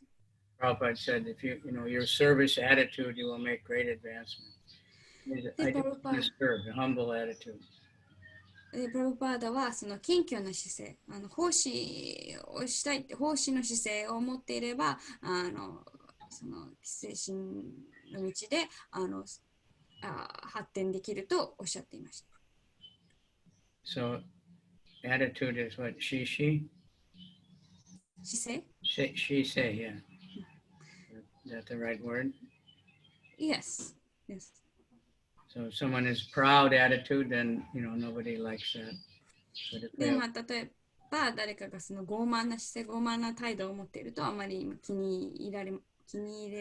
[SPEAKER 3] た。
[SPEAKER 1] Prabhupada said, if your service attitude, you will make great advancement. I just want to serve, a humble attitude.
[SPEAKER 3] でプラブパーダはその謙虚な姿勢、奉仕をしたいって奉仕の姿勢を持っていれば、その精神の道で発展できるとおっしゃっていました。
[SPEAKER 1] So attitude is what? She?
[SPEAKER 3] 姿勢
[SPEAKER 1] She say, yeah. Is that the right word?
[SPEAKER 3] Yes. Yes.
[SPEAKER 1] So if someone is proud attitude, then, nobody likes that. But if
[SPEAKER 3] で、
[SPEAKER 1] they
[SPEAKER 3] 例えば誰かがその傲慢な姿勢、傲慢な態度を持っているとあまり気に入れ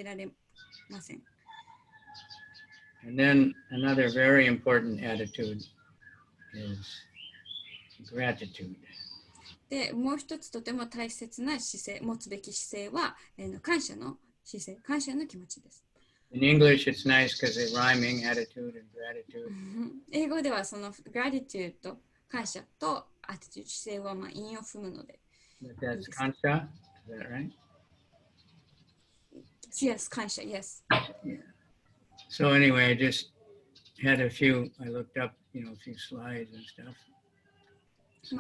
[SPEAKER 3] られません。
[SPEAKER 1] And then another very important attitude is gratitude.
[SPEAKER 3] で、もう一つとても大切な姿勢、持つべき姿勢は、感謝の姿勢、感謝の気持ちです。
[SPEAKER 1] In English, it's nice because they're rhyming, attitude and gratitude.
[SPEAKER 3] 英語ではその gratitude と感謝と attitude 姿勢は韻を踏むので。
[SPEAKER 1] But that's kansha, is that right?
[SPEAKER 3] Yes, 感謝、yes.
[SPEAKER 1] Yeah. So anyway, I just had I looked up, a few slides and stuff.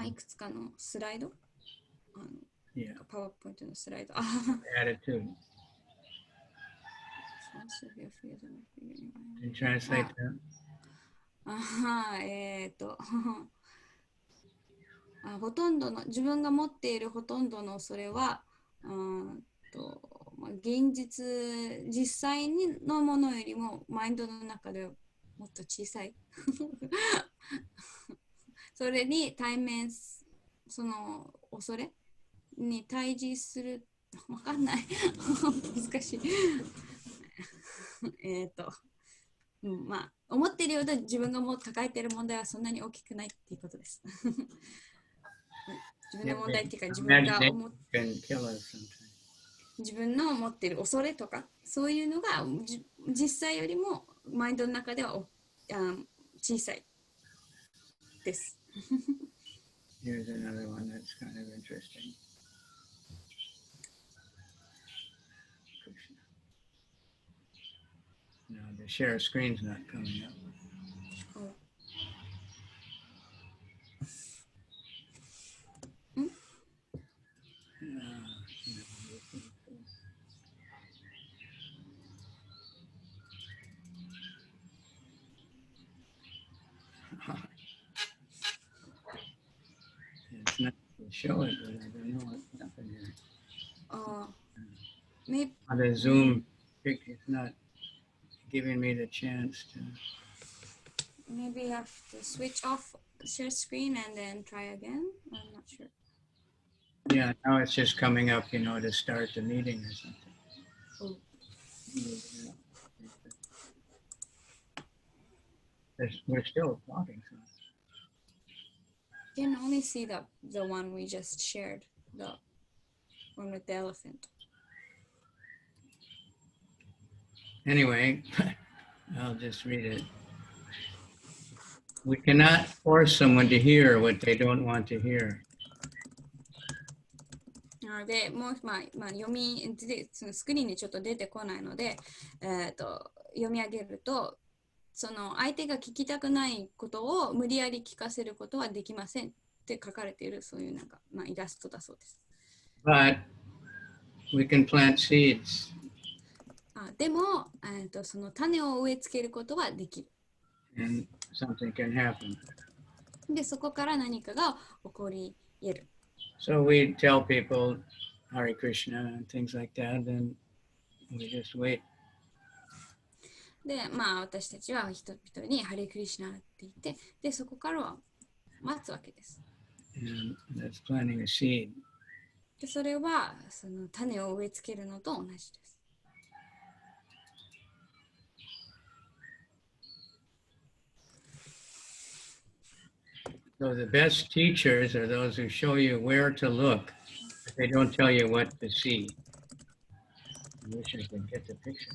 [SPEAKER 3] いくつかのスライド、
[SPEAKER 1] Yeah,
[SPEAKER 3] パワーポイントのスライド。
[SPEAKER 1] attitude. Can you translate that?
[SPEAKER 3] ほとんどの自分が持っているほとんどの恐れは実際のものよりもマインドの中でもっと小さいそれにその恐れに対峙するわかんない難しい思っているようで自分がもう抱えている問題はそんなに大きくないっていうことです自分の問題っていうか自分の持っている恐れとかそういうのが実際よりもマインドの中では小さいです。
[SPEAKER 1] Here's another one that's kind of interesting. No, the share screen's not coming up. It's not to show it, but I don't know what's happening here.
[SPEAKER 3] Maybe
[SPEAKER 1] On the Zoom picture, it's not giving me the chance to.
[SPEAKER 3] Maybe you have to switch off share screen and then try again. I'm not sure.
[SPEAKER 1] Yeah, now it's just coming up, to start the meeting or something.
[SPEAKER 3] Oh.
[SPEAKER 1] We're still talking. So.
[SPEAKER 3] You can only see the one we just shared, the one with the elephant.
[SPEAKER 1] Anyway, I'll just read it. We cannot force someone to hear what they don't want to hear.
[SPEAKER 3] なので、もうそのスクリーンにちょっと出てこないので、読み上げると、その相手が聞きたくないことを無理やり聞かせることはできませんって書かれている、そういうイラストだそうです。
[SPEAKER 1] But we can plant seeds.
[SPEAKER 3] でも、その種を植え付けることはできる。
[SPEAKER 1] And something can happen.
[SPEAKER 3] で、そこから何かが起こり得る。
[SPEAKER 1] So we tell people Hare Krishna and things like that, and we just wait.
[SPEAKER 3] で、私たちは人々にハレクリシナって言って、で、そこからは待つわけです。
[SPEAKER 1] And that's planting a seed.
[SPEAKER 3] で、それはその種を植え付けるのと同じです。
[SPEAKER 1] So the best teachers are those who show you where to look, but they don't tell you what to see. I wish I could get the picture.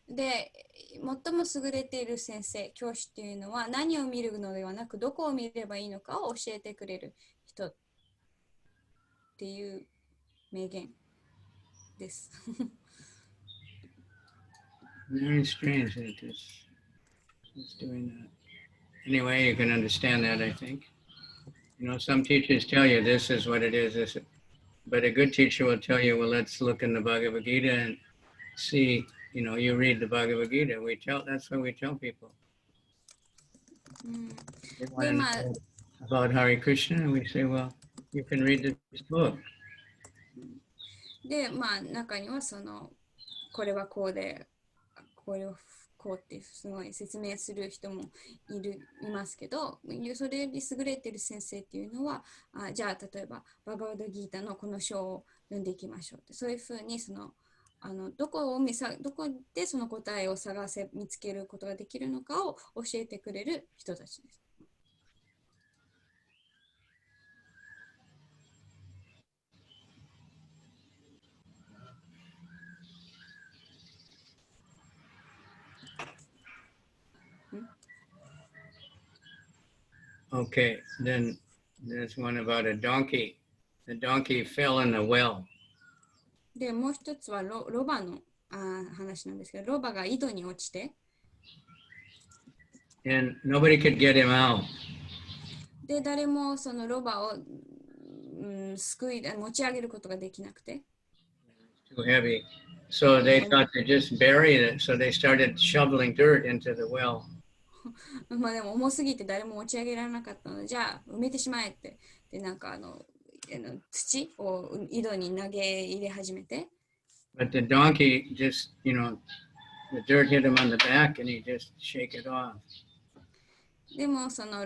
[SPEAKER 3] で、最も優れている先生、教師っていうのは何を見るのではなく、どこを見ればいいのかを教えてくれる人っていう名言です。
[SPEAKER 1] Very strange that it's doing that. anyway, you can understand that, I think. You know, some teachers tell you this is what it is, but a good teacher will tell you, well, let's look in the Bhagavad Gita and see, you know, you read the Bhagavad Gita. That's what we tell people.
[SPEAKER 3] うん、
[SPEAKER 1] They
[SPEAKER 3] で
[SPEAKER 1] want to
[SPEAKER 3] まあ
[SPEAKER 1] know about Hare Krishna, and we say, well, you can read this book.
[SPEAKER 3] でまあ中にはそのこれはこうでこれはこうってすごい説明する人もいますけど、それに優れている先生っていうのは、じゃあ例えばバガバダギータのこの章を読んでいきましょうって、そういうふうにどこでその答えを見つけることができるのかを教えてくれる人たちです。
[SPEAKER 1] Okay, then there's one about a donkey. The donkey fell in the well.
[SPEAKER 3] で、もう一つはロバの話なんですけど、ロバが井戸に落ちて、
[SPEAKER 1] And nobody could get him out.
[SPEAKER 3] で、誰もそのロバを、持ち上げることができなくて、
[SPEAKER 1] Too heavy. So they thought to just bury it. So they started shoveling dirt into the well.
[SPEAKER 3] まあでも重すぎて誰も持ち上げられなかったので、じゃあ埋めてしまえって。で、なんか土を井戸に投げ入れ始めて。
[SPEAKER 1] But the donkey just, you know, the dirt hit him on the back and he just shake it off.
[SPEAKER 3] でもその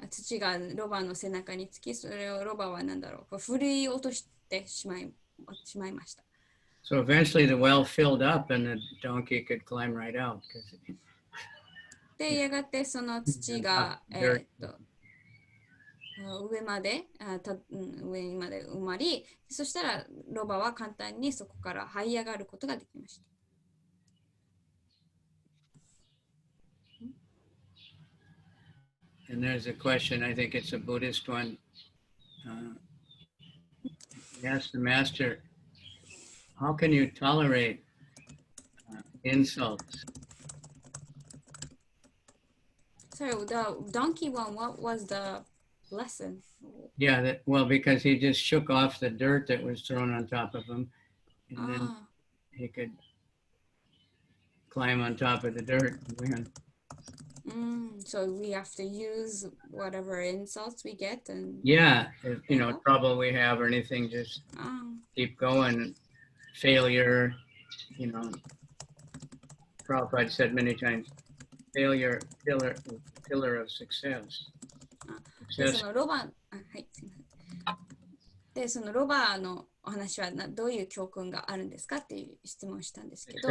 [SPEAKER 3] 土がロバの背中につき、それをロバは振り落としてしまいました。
[SPEAKER 1] So eventually the well filled up and the donkey could climb right out.
[SPEAKER 3] で、やがてその土が、上まで埋まり、そしたらロバは簡単にそこから這い上がることができました。
[SPEAKER 1] And there's a question, I think it's a Buddhist one. He asked the master, how can you tolerate insults?
[SPEAKER 3] So the donkey one, what was the lesson?
[SPEAKER 1] Yeah, because he just shook off the dirt that was thrown on top of him, and then he could climb on top of the dirt and win.
[SPEAKER 3] So we have to use whatever insults we get and
[SPEAKER 1] if, trouble we have or anything, just keep going. Failure, Prabhupada said many times, failure, pillar of success.
[SPEAKER 3] そのロバ、で、そのロバのお話はどういう教訓があるんですかっていう質問をしたんですけど、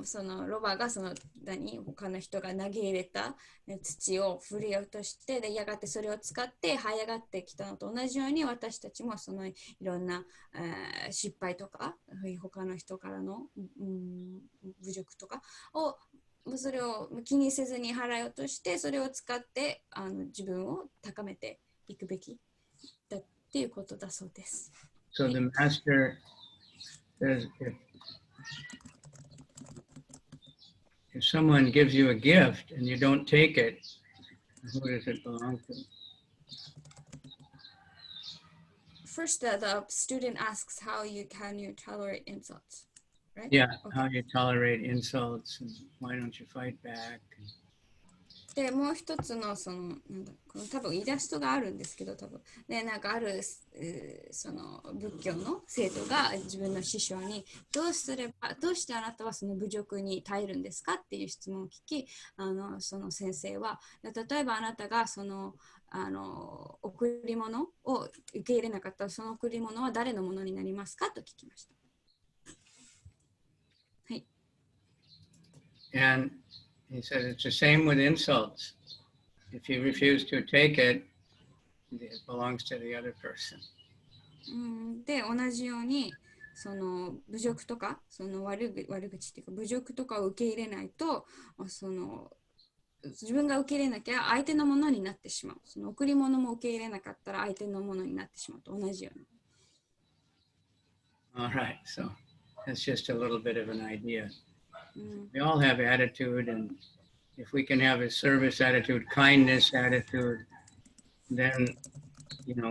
[SPEAKER 3] そのロバが他の人が投げ入れた土を振り落として、でやがてそれを使って這い上がってきたのと同じように、私たちもそのいろんな、失敗とか他の人からの、侮辱とかをそれを気にせずに払い落として、それを使って自分を高めていくべきだっていうことだそうです。
[SPEAKER 1] So the master says, if someone gives you a gift and you don't take it, who does it belong to?
[SPEAKER 3] First, the student asks how can you tolerate insults, right?
[SPEAKER 1] Yeah, how you tolerate insults and why don't you fight back?
[SPEAKER 3] で、もう一つの多分イラストがあるんですけど、なんかあるその仏教の生徒が自分の師匠にどうしてあなたはその侮辱に耐えるんですかっていう質問を聞き、その先生は例えばあなたがその贈り物を受け入れなかったら、その贈り物は誰のものになりますかと聞きました。はい。
[SPEAKER 1] And he said it's the same with insults. If you refuse to take it, it belongs to the other person.
[SPEAKER 3] で、同じようにその侮辱とかその悪口っていうか侮辱とかを受け入れないと、自分が受け入れなきゃ相手のものになってしまう。その贈り物も受け入れなかったら相手のものになってしまうと同じように。
[SPEAKER 1] All right, so that's just a little bit of an idea. We all have attitude, and if we can have a service attitude, kindness attitude, then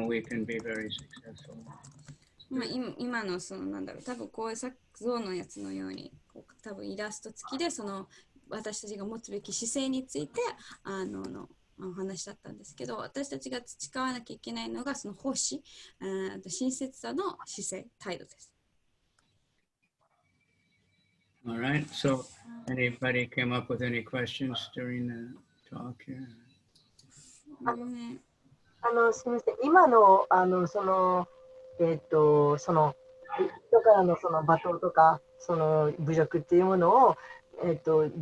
[SPEAKER 1] we can be very successful.
[SPEAKER 3] 今のそのなんだろう、多分こういう像のやつのように多分イラスト付きでその私たちが持つべき姿勢についてお話だったんですけど、私たちが培わなきゃいけないのがその奉仕、親切さの姿勢、態度です。
[SPEAKER 1] All right. So, anybody came up with any questions during the talk here?
[SPEAKER 2] すみません。今のその人からのその罵倒とかその侮辱っていうものを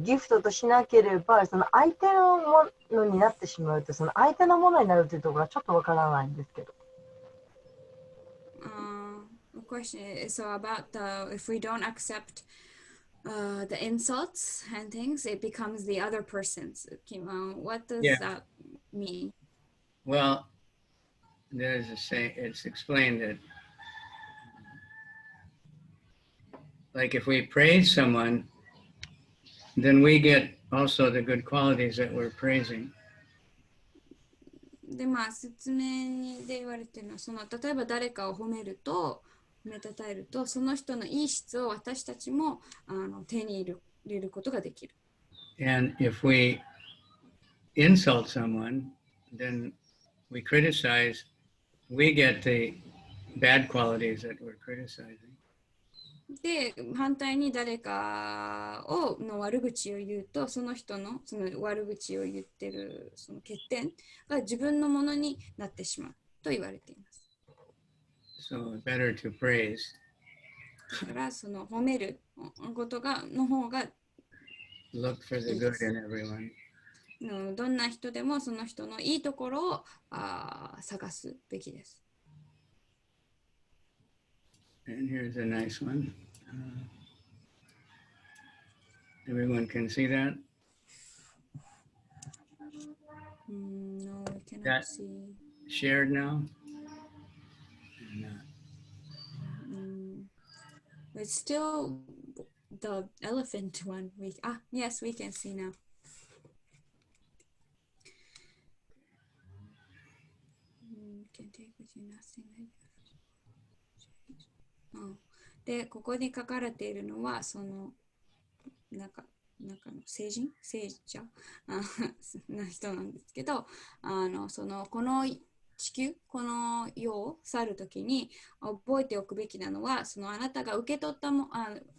[SPEAKER 2] ギフトとしなければその相手のものになってしまうとその相手のものになるというところはちょっとわからないんですけど。
[SPEAKER 3] The question is so about if we don't accept the insults and things, it becomes the other person's. What does that mean?
[SPEAKER 1] Well, there's a saying, it's explained that like if we praise someone, then we get also the good qualities that we're praising.
[SPEAKER 3] で説明で言われてるのはその例えば誰かを褒めると褒めたたえるとその人のいい質を私たちも手に入れることができる。
[SPEAKER 1] And if we insult someone, then we criticize, we get the bad qualities that we're criticizing.
[SPEAKER 3] で反対に誰かの悪口を言うとその人のその悪口を言ってるその欠点が自分のものになってしまうと言われています。
[SPEAKER 1] So better to praise.
[SPEAKER 3] だからその褒めることの方が
[SPEAKER 1] Look for the good in everyone.
[SPEAKER 3] どんな人でもその人のいいところを探すべきです。
[SPEAKER 1] And here's a nice one. Everyone can see that?
[SPEAKER 3] No, we cannot
[SPEAKER 1] That
[SPEAKER 3] see.
[SPEAKER 1] Shared now?
[SPEAKER 3] It's still the elephant one. Yes, we can see now. Can take with you nothing. で、ここに書かれているのは、その中の聖者な人なんですけど、この地球、この世を去るときに覚えておくべきなのは、そのあなたが受け取った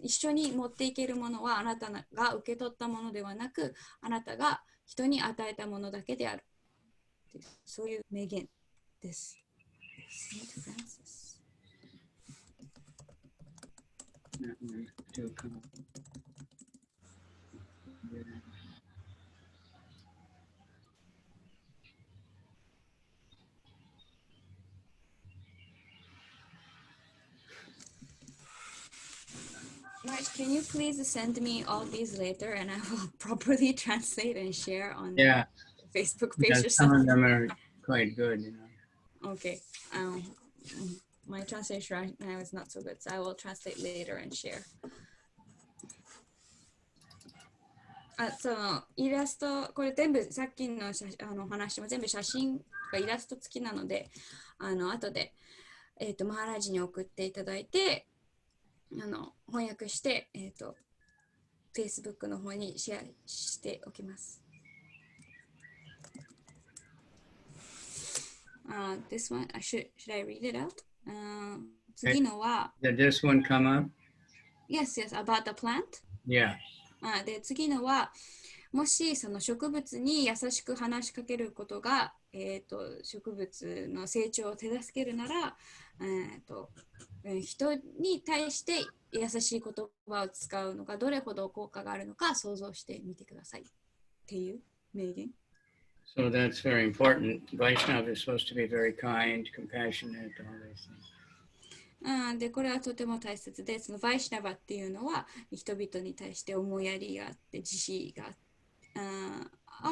[SPEAKER 3] 一緒に持っていけるものはあなたが受け取ったものではなく、あなたが人に与えたものだけである。そういう名言です。セント・フランシス。March, can you please send me all these later and I will properly translate and share on the Facebook page or
[SPEAKER 1] some of
[SPEAKER 3] something?
[SPEAKER 1] them are quite good,
[SPEAKER 3] Okay. My translation right now is not so good, so I will translate later and share. そのイラスト、これ全部さっきの話も全部写真がイラスト付きなので、後で、マハラージに送っていただいて、翻訳して、Facebook の方にシェアしておきます。This one, should I read it out? 次のは、
[SPEAKER 1] Did this one come up?
[SPEAKER 3] Yes, about the plant?
[SPEAKER 1] Yeah.
[SPEAKER 3] で次のはもしその植物に優しく話しかけることが、植物の成長を手助けるなら、人に対して優しい言葉を使うのがどれほど効果があるのか想像してみてくださいっていう名言。
[SPEAKER 1] So that's very important. Vaishnava is supposed to be very kind, compassionate, all these things.
[SPEAKER 3] でこれはとても大切で、そのバイシナバっていうのは人々に対して思いやりがあって慈悲が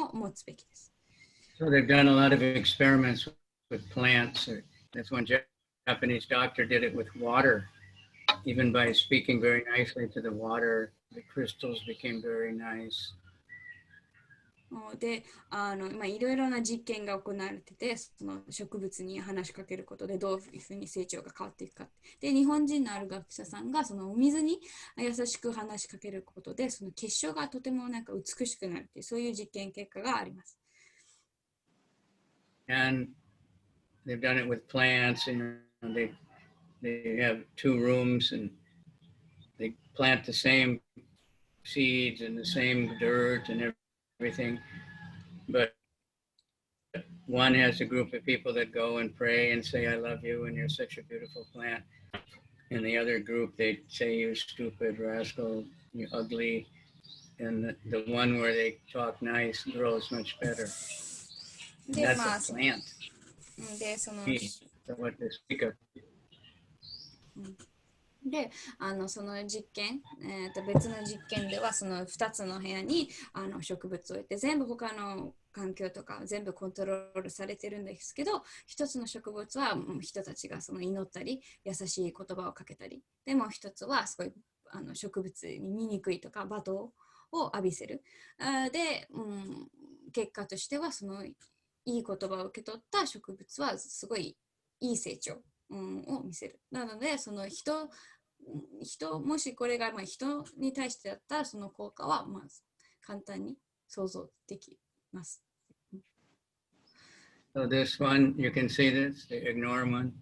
[SPEAKER 3] を持つべきです。
[SPEAKER 1] So they've done a lot of experiments with plants. That's one Japanese doctor did it with water, even by speaking very nicely to the water the crystals became very nice.
[SPEAKER 3] で、いろいろな実験が行われてて、その植物に話しかけることでどういうふうに成長が変わっていくか。で、日本人のある学者さんがそのお水に優しく話しかけることで、その結晶がとてもなんか美しくなるっていう、そういう実験結果があります。
[SPEAKER 1] And they've done it with plants, and they have 2 rooms, and they plant the same seeds and the same dirt and everything. But one has a group of people that go and pray and say, I love you, and you're such a beautiful plant. And the other group, they say, you stupid rascal, you ugly. And the one where they talk nice grows much better. And
[SPEAKER 3] で、
[SPEAKER 1] that's a plant.
[SPEAKER 3] で、その
[SPEAKER 1] What to speak of.
[SPEAKER 3] で、その実験、別の実験ではその2つの部屋に植物を置いて全部他の環境とか全部コントロールされてるんですけど、一つの植物は人たちがその祈ったり優しい言葉をかけたり、でも一つはすごい植物に醜いとか罵倒を浴びせる。で、結果としてはそのいい言葉を受け取った植物はすごいいい成長を見せる。なので、その人、もしこれが人に対してだったら、その効果は簡単に想像できます。
[SPEAKER 1] So this one, you can see this, the ignore one.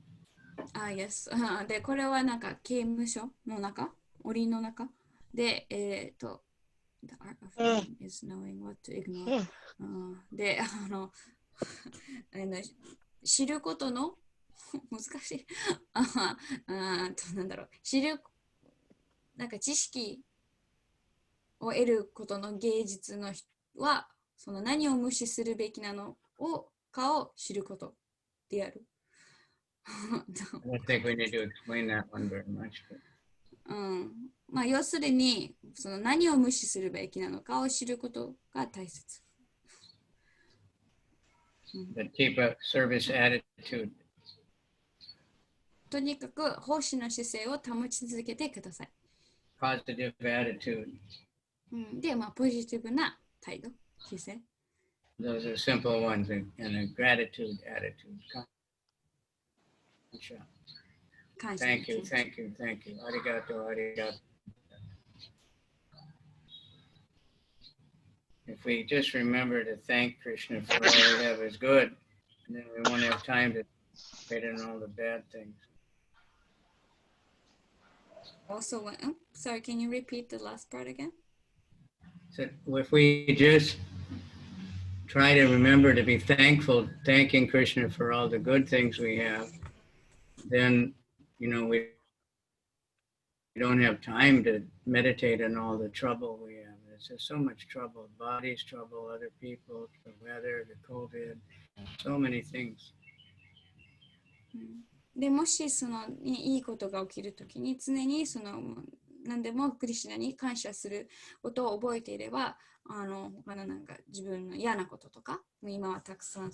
[SPEAKER 3] Yes. で、これはなんか刑務所の中、檻の中で、The art of living is knowing what to ignore. で、知ることの難しい。なんだろう。なんか知識を得ることの芸術の人は、その何を無視するべきなのかを知ることである。
[SPEAKER 1] I don't think we need to explain that one very much. But...
[SPEAKER 3] 要するに、その何を無視するべきなのかを知ることが大切。
[SPEAKER 1] But keep a service attitude.
[SPEAKER 3] とにかく奉仕の姿勢を保ち続けてください。
[SPEAKER 1] Positive attitude.
[SPEAKER 3] で、ポジティブな態度、姿勢。
[SPEAKER 1] Those are simple ones, and a gratitude attitude. Thank you, thank you, thank you. Arigato, arigato. If we just remember to thank Krishna for all we have is good, then we won't have time to get in all the bad things.
[SPEAKER 3] Also, sorry, can you repeat the last part again?
[SPEAKER 1] So if we just try to remember to be thankful, thanking Krishna for all the good things we have, then, we don't have time to meditate on all the trouble we have. There's just so much trouble, body's trouble, other people, the weather, the COVID, so many things.
[SPEAKER 3] でもしいいことが起きるときに常に何でもクリシュナに感謝することを覚えていれば、他のなんか自分の嫌なこととか、今はたくさん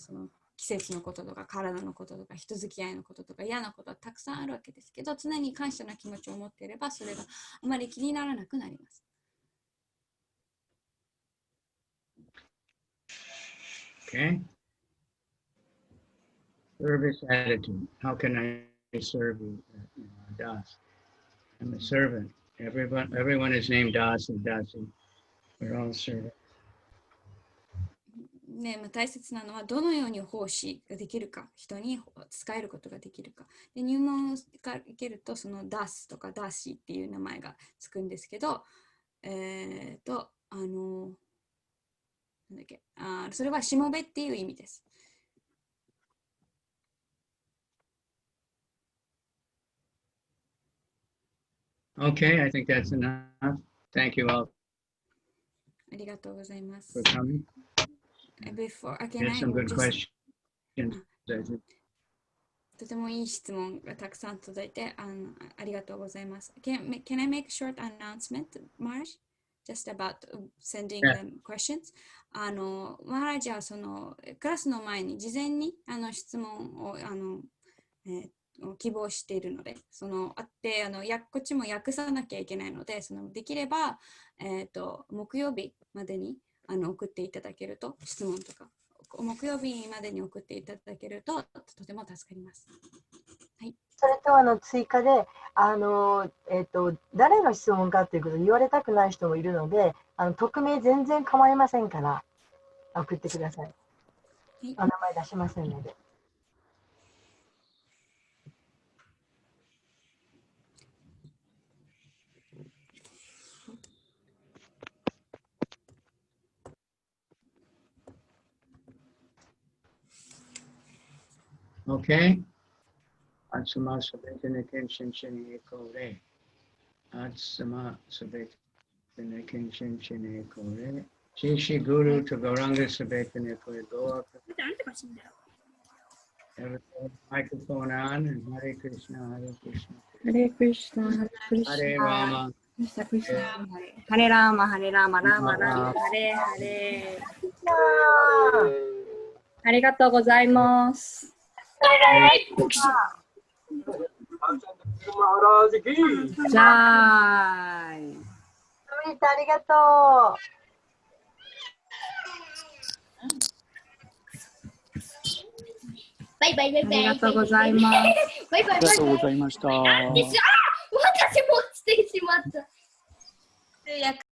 [SPEAKER 3] 季節のこととか体のこととか人付き合いのこととか嫌なことはたくさんあるわけですけど、常に感謝の気持ちを持っていればそれがあまり気にならなくなります。
[SPEAKER 1] Okay. Service attitude. How can I serve you? Das. I'm a servant. Everyone is named Das and Dasi. We're all servants.
[SPEAKER 3] 大切なのはどのように奉仕ができるか、人に使えることができるか。で、入門からいけると、そのダスとかダーシーっていう名前がつくんですけど、なんだっけ、それはしもべっていう意味です。
[SPEAKER 1] Okay, I think that's enough. Thank you all
[SPEAKER 3] ありがとうございます。
[SPEAKER 1] for coming.
[SPEAKER 3] Before,
[SPEAKER 1] There's some good questions. I think.
[SPEAKER 3] とてもいい質問がたくさん届いてありがとうございます。Can I make a short announcement, Marge? Just about sending them questions. マハラジはクラスの前に事前に質問を希望しているので、あってこっちも訳さなきゃいけないので、できれば、木曜日までに送っていただけると、質問とか木曜日までに送っていただけるととても助かります。はい、
[SPEAKER 2] それと追加で誰の質問かということを言われたくない人もいるので、匿名全然構いませんから送ってください。名前出しませんので。
[SPEAKER 1] Okay? Atsama sabetene kenshin kore. Atsama sabetene kenshin kore. Shishi Guru to Gauranga sabetene kore. Go up. Microphone on and Hare Krishna, Hare Krishna.
[SPEAKER 4] Hare Krishna, Hare Krishna.
[SPEAKER 1] Hare Rama.
[SPEAKER 4] Krishna Krishna. Hare Rama, Hare Rama, Rama Rama, Hare Hare。ありがとうございます。じゃあい。
[SPEAKER 2] ありがとう。
[SPEAKER 5] バイバイバイバイ。
[SPEAKER 4] ありがとうございます。
[SPEAKER 5] バイバイバイバイ。
[SPEAKER 6] ありがとうございました。
[SPEAKER 5] 私も落ちてしまった。